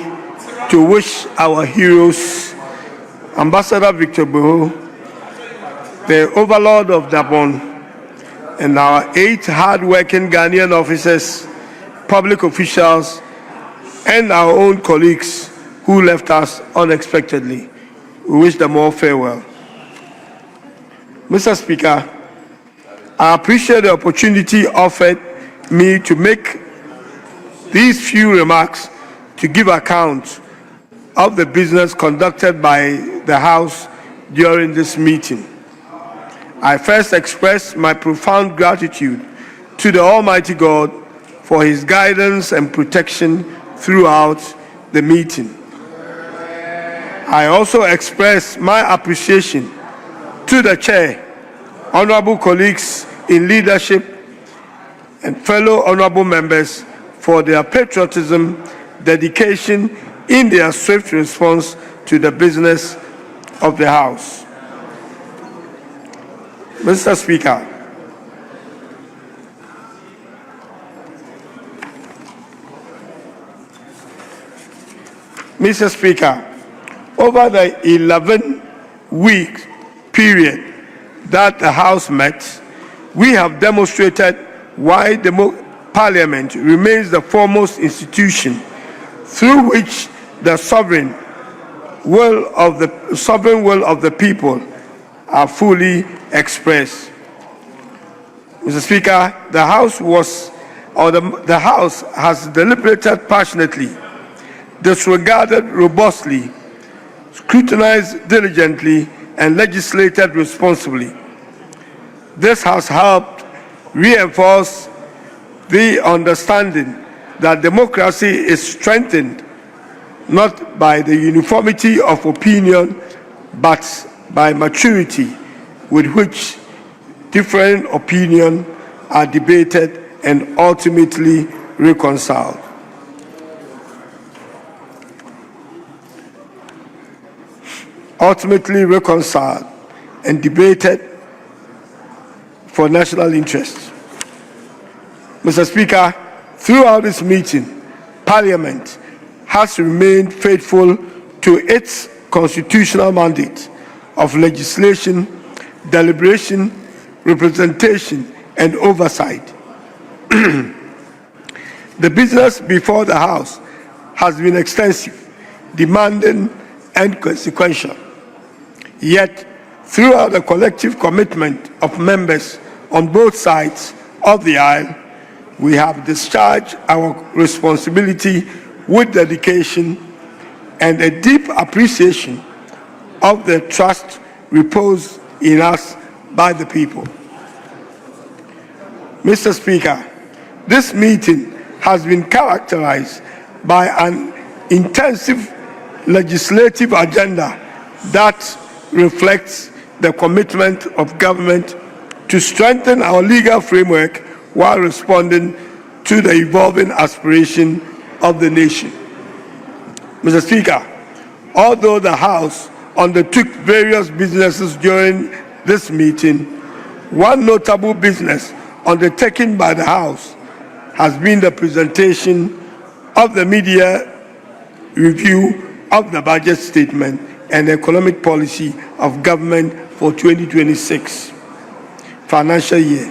[SPEAKER 3] to wish our heroes, Ambassador Victor Boho, the Overlord of Gabon, and our 8 hard-working Ghanaian officers, public officials, and our own colleagues who left us unexpectedly. We wish them all farewell. Mr. Speaker, I appreciate the opportunity offered me to make these few remarks to give account of the business conducted by the House during this meeting. I first express my profound gratitude to the Almighty God for his guidance and protection throughout the meeting. I also express my appreciation to the chair, honorable colleagues in leadership, and fellow honorable members for their patriotism, dedication in their swift response to the business of the House. Mr. Speaker, Mr. Speaker, over the 11-week period that the House met, we have demonstrated why the Parliament remains the foremost institution through which the sovereign will of the people are fully expressed. Mr. Speaker, the House has deliberated passionately, disregarded robustly, scrutinized diligently, and legislated responsibly. This has helped reinforce the understanding that democracy is strengthened not by the uniformity of opinion, but by maturity with which different opinions are debated and ultimately reconciled. And debated for national interests. Mr. Speaker, throughout this meeting, Parliament has remained faithful to its constitutional mandate of legislation, deliberation, representation, and oversight. The business before the House has been extensive, demanding, and consequential. Yet, throughout the collective commitment of members on both sides of the aisle, we have discharged our responsibility with dedication and a deep appreciation of the trust reposed in us by the people. Mr. Speaker, this meeting has been characterized by an intensive legislative agenda that reflects the commitment of government to strengthen our legal framework while responding to the evolving aspiration of the nation. Mr. Speaker, although the House undertook various businesses during this meeting, one notable business undertaken by the House has been the presentation of the media review of the budget statement and economic policy of government for 2026 financial year,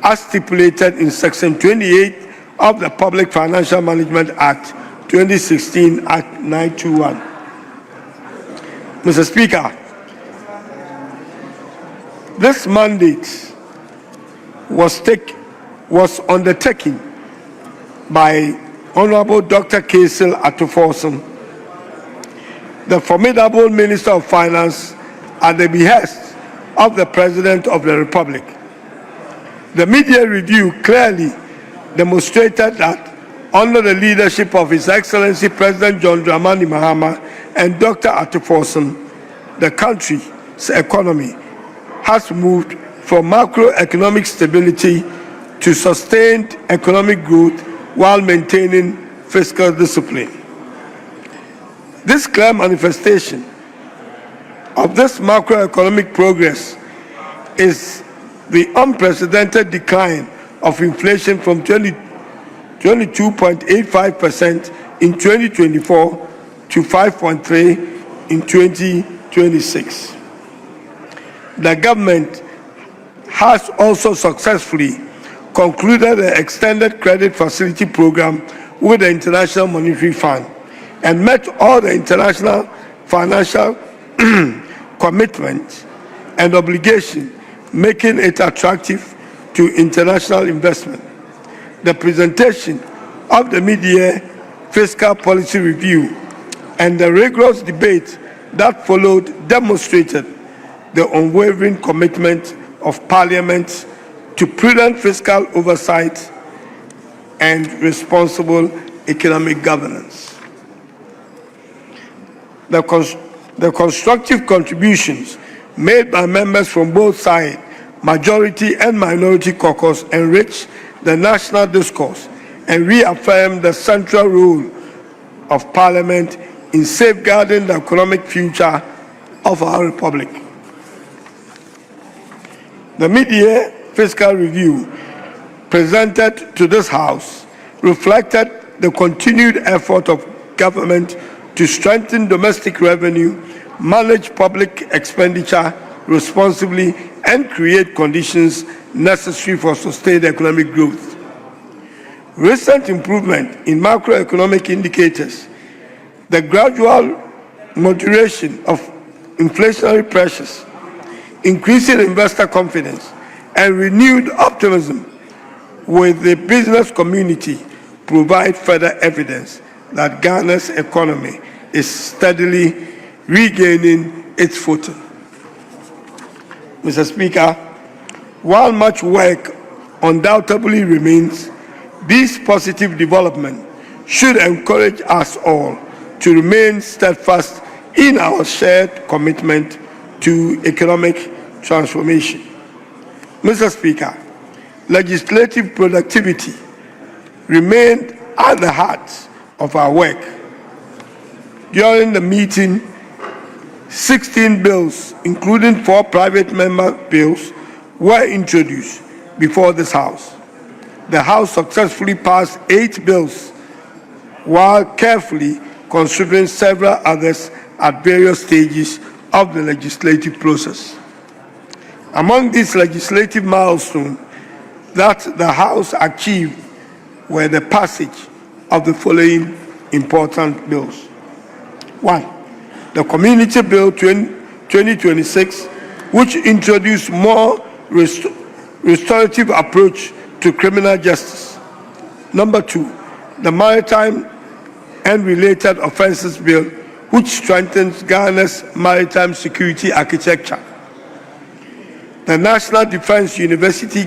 [SPEAKER 3] as stipulated in Section 28 of the Public Financial Management Act 2016 Act 921. Mr. Speaker, this mandate was undertaken by Honorable Dr. C0llapse, the formidable Minister of Finance, at the behest of the President of the Republic. The media review clearly demonstrated that under the leadership of His Excellency President John Dramani Mahama and Dr. Atufosson, the country's economy has moved from macroeconomic stability to sustained economic growth while maintaining fiscal discipline. This clear manifestation of this macroeconomic progress is the unprecedented decline of inflation from 22.85% in 2024 to 5.3% in 2026. The government has also successfully concluded the extended credit facility program with the International Monetary Fund and met all the international financial commitments and obligations, making it attractive to international investment. The presentation of the mid-year fiscal policy review and the rigorous debate that followed demonstrated the unwavering commitment of Parliament to prudent fiscal oversight and responsible economic governance. The constructive contributions made by members from both sides, majority and minority caucus, enrich the national discourse and reaffirm the central role of Parliament in safeguarding the economic future of our republic. The mid-year fiscal review presented to this House reflected the continued effort of government to strengthen domestic revenue, manage public expenditure responsibly, and create conditions necessary for sustained economic growth. Recent improvement in macroeconomic indicators, the gradual moderation of inflationary pressures, increasing investor confidence, and renewed optimism with the business community provide further evidence that Ghana's economy is steadily regaining its footing. Mr. Speaker, while much work undoubtedly remains, these positive developments should encourage us all to remain steadfast in our shared commitment to economic transformation. Mr. Speaker, legislative productivity remained at the heart of our work. During the meeting, 16 bills, including 4 private member bills, were introduced before this House. The House successfully passed 8 bills while carefully considering several others at various stages of the legislative process. Among these legislative milestones that the House achieved were the passage of the following important bills. 1. The Community Bill 2026, which introduced more restorative approach to criminal justice. Number 2, the Maritime and Related Offences Bill, which strengthens Ghana's maritime security architecture. The National Defense University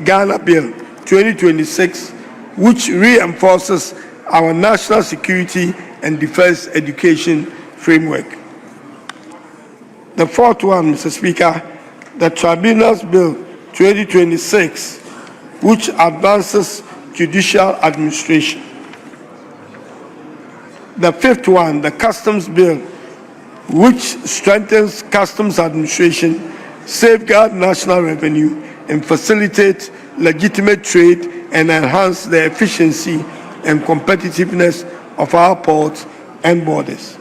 [SPEAKER 3] Ghana Bill 2026, which reinforces our national security and defense education framework. The 4th one, Mr. Speaker, the Tribunals Bill 2026, which advances judicial administration. The 5th one, the Customs Bill, which strengthens customs administration, safeguards national revenue, and facilitates legitimate trade and enhance the efficiency and competitiveness of our ports and borders.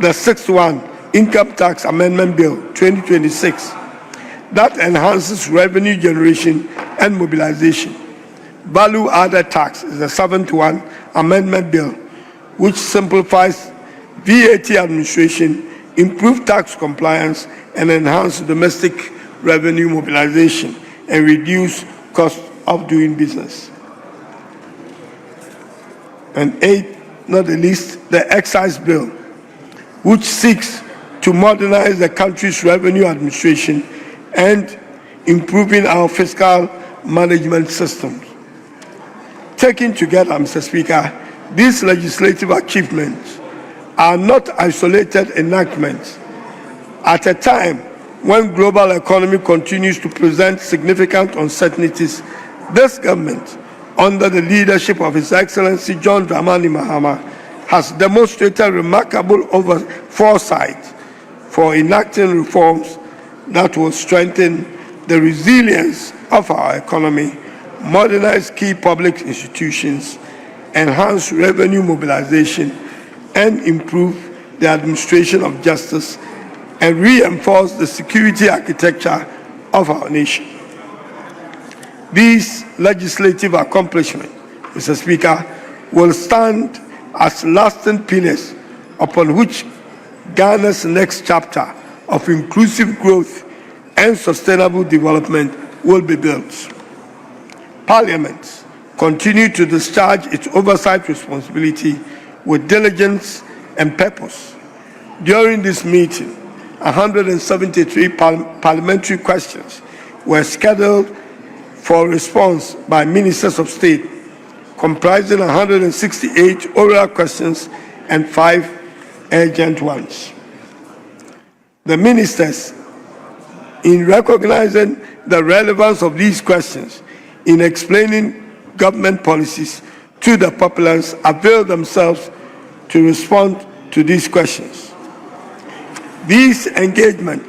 [SPEAKER 3] The 6th one, Income Tax Amendment Bill 2026, that enhances revenue generation and mobilization. Value Added Tax is the 7th one, Amendment Bill, which simplifies VAT administration, improves tax compliance, and enhances domestic revenue mobilization and reduce cost of doing business. And 8th, not the least, the Excise Bill, which seeks to modernize the country's revenue administration and improving our fiscal management systems. Taken together, Mr. Speaker, these legislative achievements are not isolated enactments. At a time when global economy continues to present significant uncertainties, this government, under the leadership of His Excellency John Dramani Mahama, has demonstrated remarkable foresight for enacting reforms that will strengthen the resilience of our economy, modernize key public institutions, enhance revenue mobilization, and improve the administration of justice, and reinforce the security architecture of our nation. These legislative accomplishments, Mr. Speaker, will stand as lasting pillars upon which Ghana's next chapter of inclusive growth and sustainable development will be built. Parliament continue to discharge its oversight responsibility with diligence and purpose. During this meeting, 173 parliamentary questions were scheduled for response by ministers of state, comprising 168 oral questions and 5 urgent ones. The ministers, in recognizing the relevance of these questions in explaining government policies to the populace, avail themselves to respond to these questions. These engagements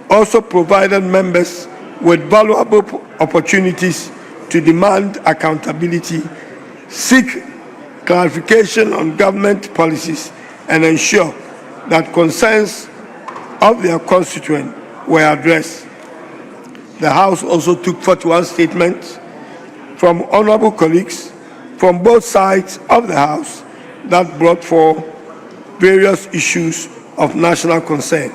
[SPEAKER 3] also provided members with valuable opportunities to demand accountability, seek clarification on government policies, and ensure that concerns of their constituents were addressed. The House also took 41 statements from honorable colleagues from both sides of the House that brought forth various issues of national concern.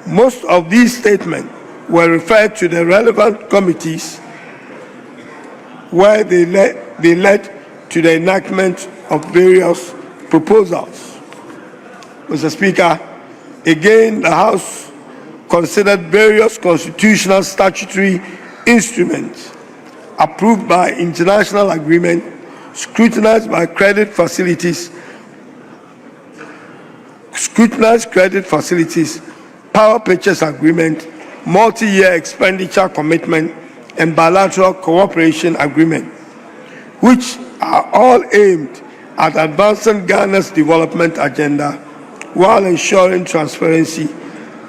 [SPEAKER 3] Most of these statements were referred to the relevant committees where they led to the enactment of various proposals. Mr. Speaker, again, the House considered various constitutional statutory instruments approved by international agreement, scrutinized credit facilities, power purchase agreement, multi-year expenditure commitment, and bilateral cooperation agreement, which are all aimed at advancing Ghana's development agenda while ensuring transparency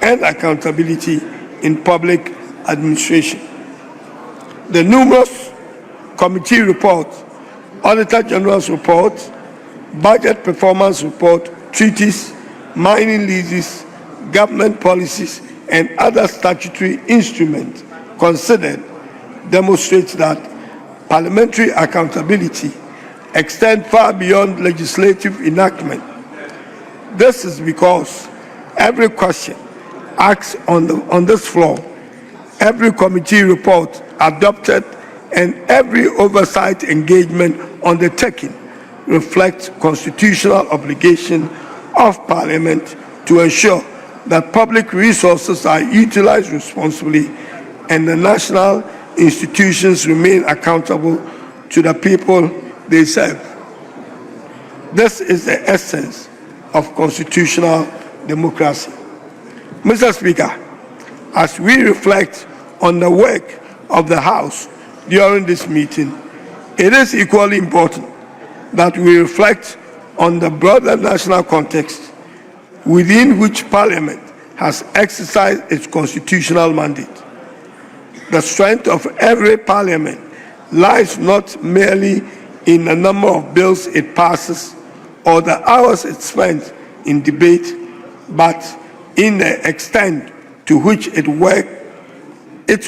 [SPEAKER 3] and accountability in public administration. The numerous committee reports, Auditor General's report, budget performance report, treaties, mining leases, government policies, and other statutory instruments considered demonstrates that parliamentary accountability extends far beyond legislative enactment. This is because every question asked on this floor, every committee report adopted, and every oversight engagement undertaken reflects constitutional obligation of Parliament to ensure that public resources are utilized responsibly and the national institutions remain accountable to the people they serve. This is the essence of constitutional democracy. Mr. Speaker, as we reflect on the work of the House during this meeting, it is equally important that we reflect on the broader national context within which Parliament has exercised its constitutional mandate. The strength of every Parliament lies not merely in the number of bills it passes or the hours it spends in debate, but in the extent to which its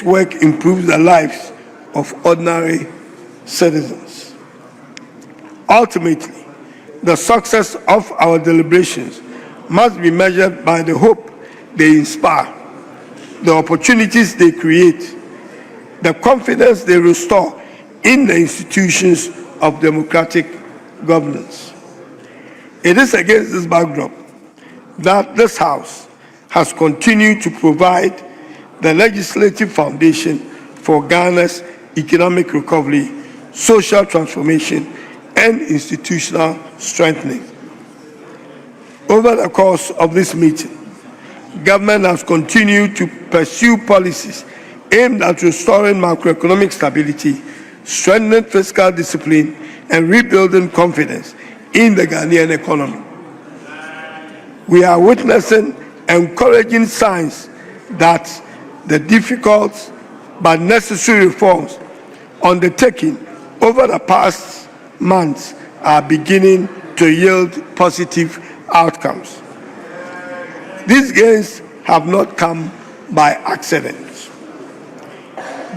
[SPEAKER 3] work improves the lives of ordinary citizens. Ultimately, the success of our deliberations must be measured by the hope they inspire, the opportunities they create, the confidence they restore in the institutions of democratic governance. It is against this backdrop that this House has continued to provide the legislative foundation for Ghana's economic recovery, social transformation, and institutional strengthening. Over the course of this meeting, government has continued to pursue policies aimed at restoring macroeconomic stability, strengthening fiscal discipline, and rebuilding confidence in the Ghanaian economy. We are witnessing encouraging signs that the difficult but necessary reforms undertaken over the past months are beginning to yield positive outcomes. These gains have not come by accident.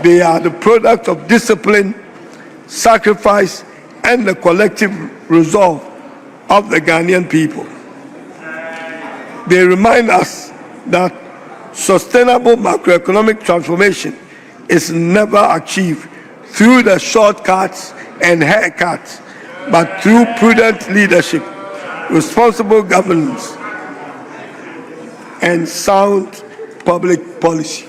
[SPEAKER 3] They are the product of discipline, sacrifice, and the collective resolve of the Ghanaian people. They remind us that sustainable macroeconomic transformation is never achieved through the shortcuts and haircuts, but through prudent leadership, responsible governance, and sound public policy.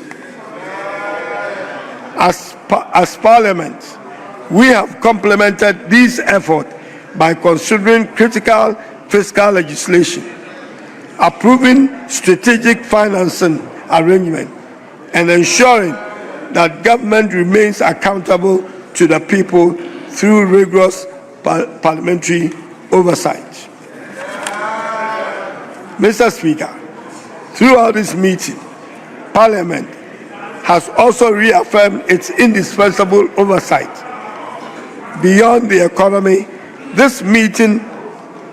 [SPEAKER 3] As Parliament, we have complemented this effort by considering critical fiscal legislation, approving strategic financing arrangements, and ensuring that government remains accountable to the people through rigorous parliamentary oversight. Mr. Speaker, throughout this meeting, Parliament has also reaffirmed its indispensable oversight. Beyond the economy, this meeting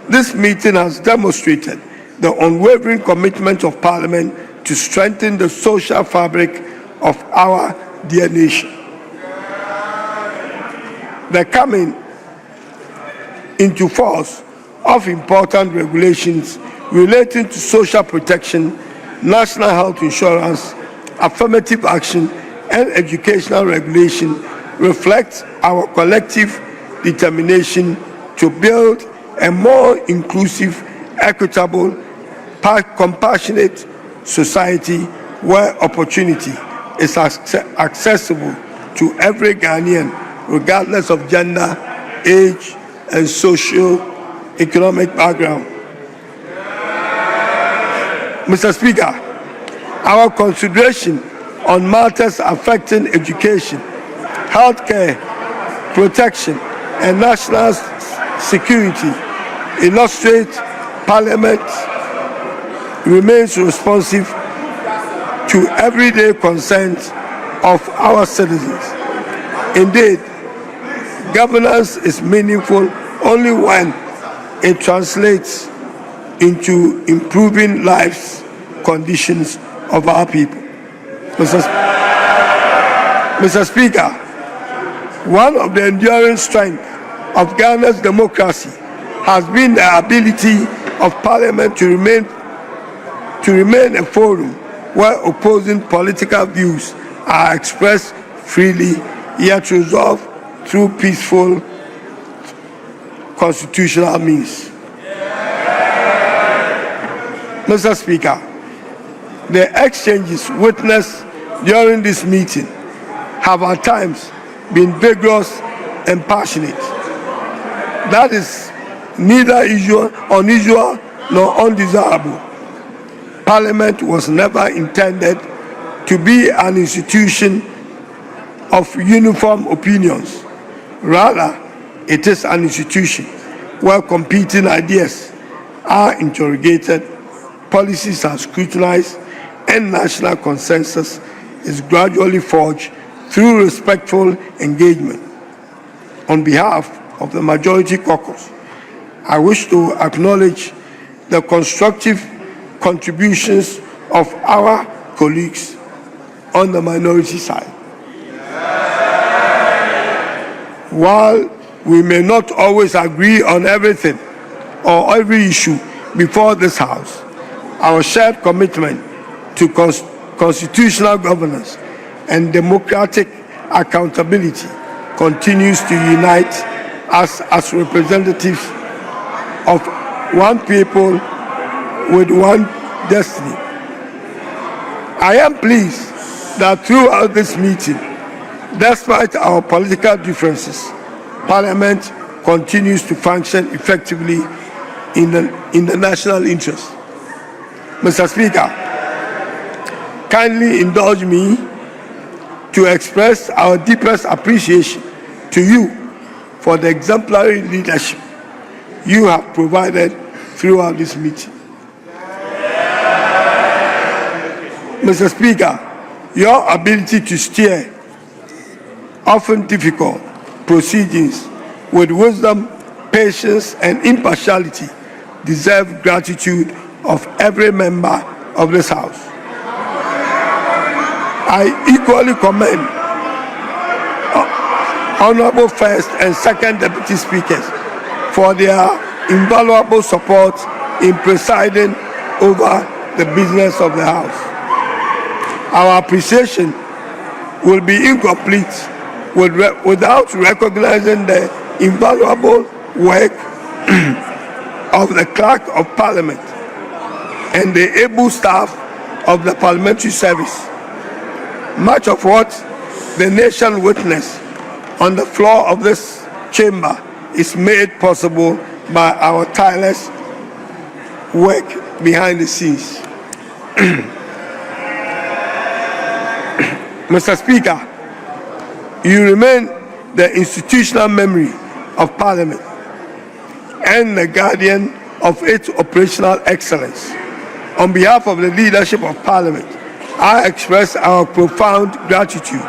[SPEAKER 3] has demonstrated the unwavering commitment of Parliament to strengthen the social fabric of our dear nation. The coming into force of important regulations relating to social protection, national health insurance, affirmative action, and educational regulation reflects our collective determination to build a more inclusive, equitable, compassionate society where opportunity is accessible to every Ghanaian, regardless of gender, age, and socio-economic background. Mr. Speaker, our consideration on matters affecting education, healthcare, protection, and national security illustrates Parliament remains responsive to everyday concerns of our citizens. Indeed, governance is meaningful only when it translates into improving lives conditions of our people. Mr. Speaker, one of the enduring strengths of Ghana's democracy has been the ability of Parliament to remain a forum where opposing political views are expressed freely, yet resolved through peaceful constitutional means. Mr. Speaker, the exchanges witnessed during this meeting have at times been vigorous and passionate. That is neither unusual nor undesirable. Parliament was never intended to be an institution of uniform opinions. Rather, it is an institution where competing ideas are interrogated, policies are scrutinized, and national consensus is gradually forged through respectful engagement. On behalf of the Majority Caucus, I wish to acknowledge the constructive contributions of our colleagues on the minority side. While we may not always agree on everything or every issue before this House, our shared commitment to constitutional governance and democratic accountability continues to unite us as representatives of one people with one destiny. I am pleased that throughout this meeting, despite our political differences, Parliament continues to function effectively in the national interest. Mr. Speaker, kindly indulge me to express our deepest appreciation to you for the exemplary leadership you have provided throughout this meeting. Mr. Speaker, your ability to steer often difficult proceedings with wisdom, patience, and impartiality deserve gratitude of every member of this House. I equally commend Honorable First and Second Deputy Speakers for their invaluable support in presiding over the business of the House. Our appreciation will be incomplete without recognizing the invaluable work of the Clerk of Parliament and the able staff of the Parliamentary Service. Much of what the nation witnessed on the floor of this chamber is made possible by our tireless work behind the scenes. Mr. Speaker, you remain the institutional memory of Parliament and the guardian of its operational excellence. On behalf of the leadership of Parliament, I express our profound gratitude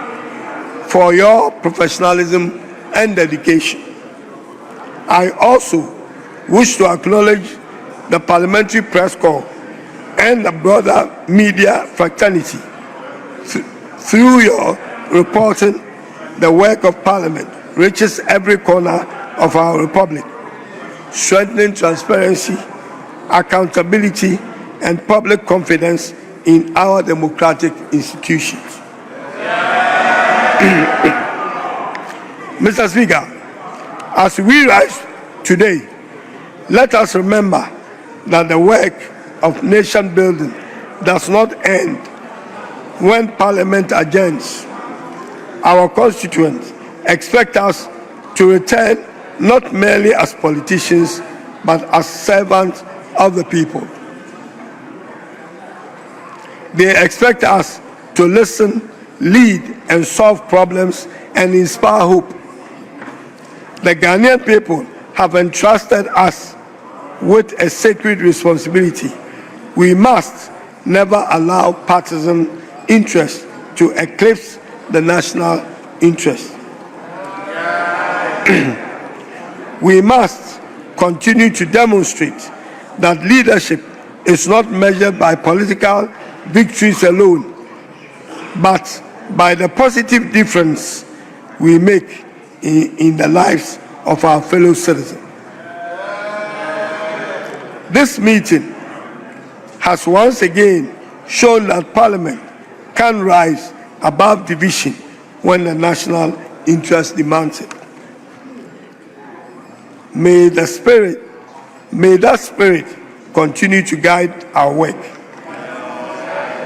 [SPEAKER 3] for your professionalism and dedication. I also wish to acknowledge the Parliamentary Press Corps and the broader media fraternity. Through your reporting, the work of Parliament reaches every corner of our republic, strengthening transparency, accountability, and public confidence in our democratic institutions. Mr. Speaker, as we rise today, let us remember that the work of nation building does not end when Parliament adjourns. Our constituents expect us to return not merely as politicians, but as servants of the people. They expect us to listen, lead, and solve problems and inspire hope. The Ghanaian people have entrusted us with a sacred responsibility. We must never allow partisan interest to eclipse the national interest. We must continue to demonstrate that leadership is not measured by political victories alone, but by the positive difference we make in the lives of our fellow citizens. This meeting has once again shown that Parliament can rise above division when the national interest demands it. May that spirit continue to guide our work.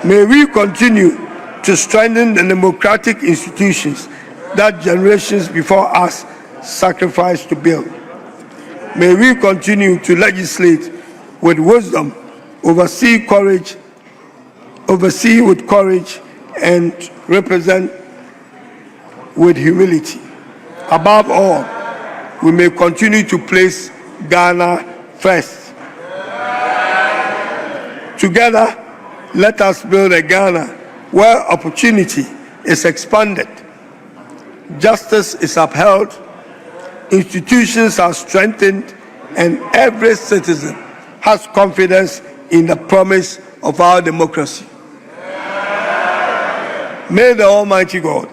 [SPEAKER 3] May we continue to strengthen the democratic institutions that generations before us sacrificed to build. May we continue to legislate with wisdom, oversee with courage, and represent with humility. Above all, we may continue to place Ghana first. Together, let us build a Ghana where opportunity is expanded, justice is upheld, institutions are strengthened, and every citizen has confidence in the promise of our democracy. May the Almighty God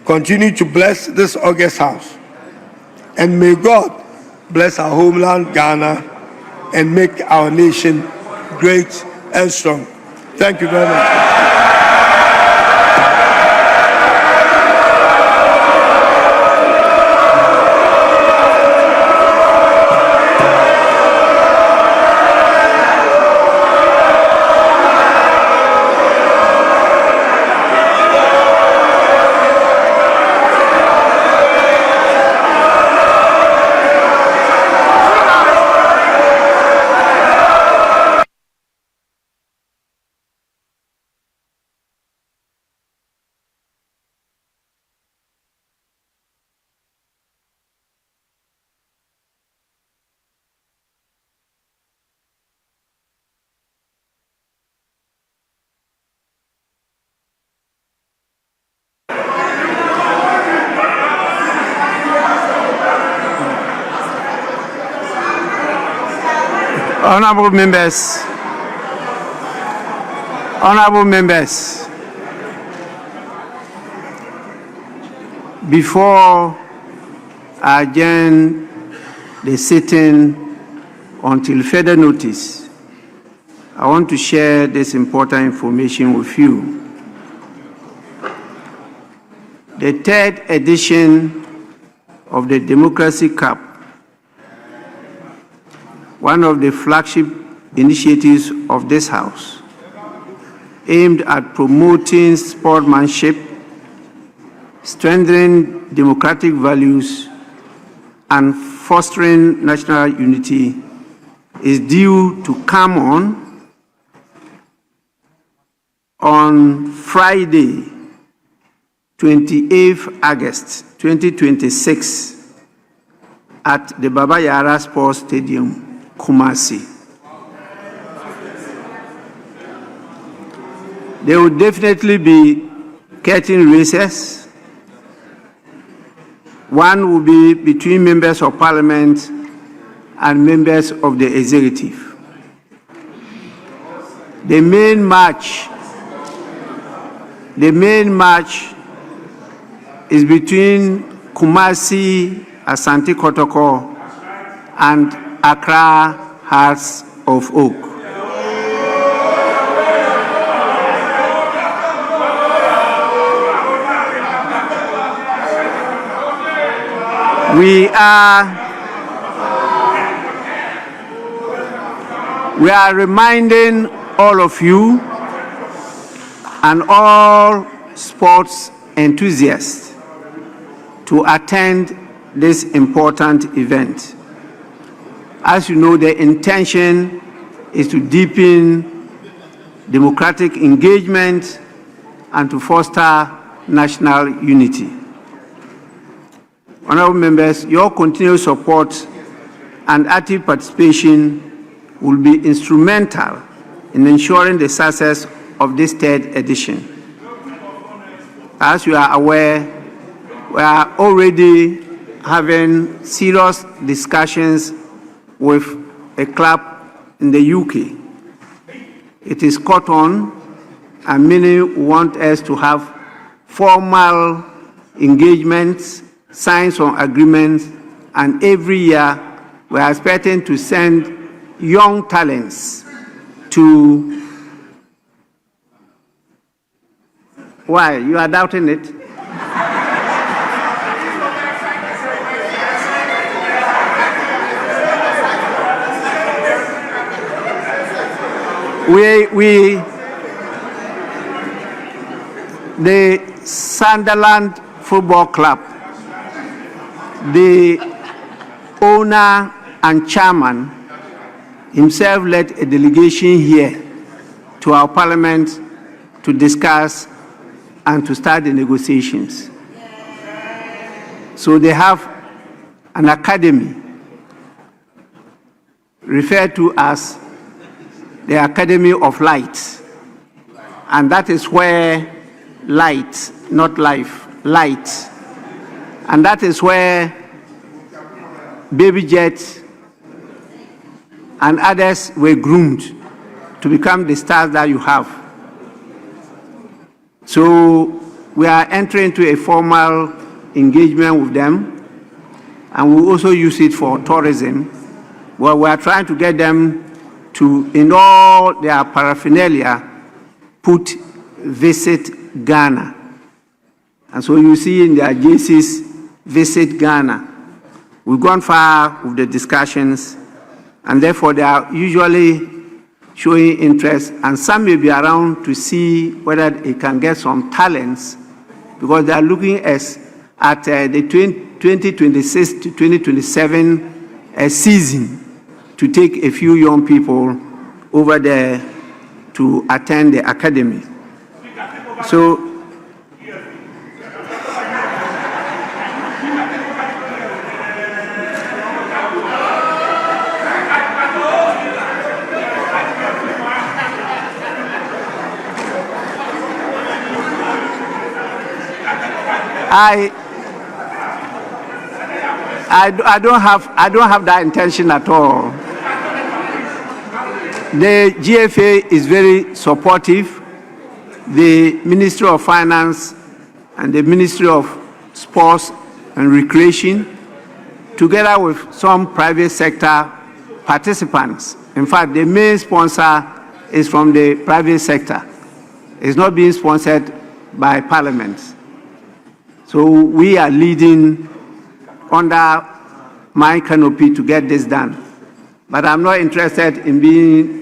[SPEAKER 3] continue to bless this august house, and may God bless our homeland, Ghana, and make our nation great and strong. Thank you very much.
[SPEAKER 1] Honorable members, before I adjourn the sitting until further notice, I want to share this important information with you. The third edition of the Democracy Cup, one of the flagship initiatives of this House, aimed at promoting sportsmanship, strengthening democratic values, and fostering national unity is due to come on Friday, 28th August 2026 at the Baba Yara Sports Stadium, Kumasi. There will definitely be curtain races. One will be between members of parliament and members of the executive. The main match is between Kumasi, Ashanti Kotoko, and Accra Hearts of Oak. We are reminding all of you and all sports enthusiasts to attend this important event. As you know, the intention is to deepen democratic engagement and to foster national unity. Honorable members, your continued support and active participation will be instrumental in ensuring the success of this third edition. As you are aware, we are already having serious discussions with a club in the UK. It is caught on, and many want us to have formal engagements, signs on agreements, and every year we are expecting to send young talents to. Why? You are doubting it? The Sunderland Football Club, the owner and chairman himself led a delegation here to our parliament to discuss and to start the negotiations. So they have an academy referred to as the Academy of Light. And that is where light, not life, light. And that is where Baby Jet and others were groomed to become the stars that you have. So we are entering into a formal engagement with them, and we also use it for tourism, where we are trying to get them to, in all their paraphernalia, put Visit Ghana. And so you see in their jerseys, Visit Ghana. We've gone far with the discussions, and therefore they are usually showing interest, and some may be around to see whether it can get some talents, because they are looking at the 2026 to 2027 season to take a few young people over there to attend the academy. So I don't have that intention at all. The GFA is very supportive. The Ministry of Finance and the Ministry of Sports and Recreation, together with some private sector participants. In fact, the main sponsor is from the private sector. It's not being sponsored by Parliament. So we are leading under my canopy to get this done. But I'm not interested in being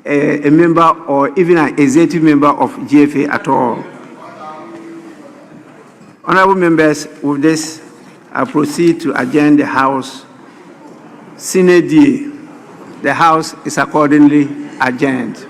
[SPEAKER 1] a member or even an executive member of GFA at all. Honorable members, with this, I proceed to adjourn the House sine die. The House is accordingly adjourned.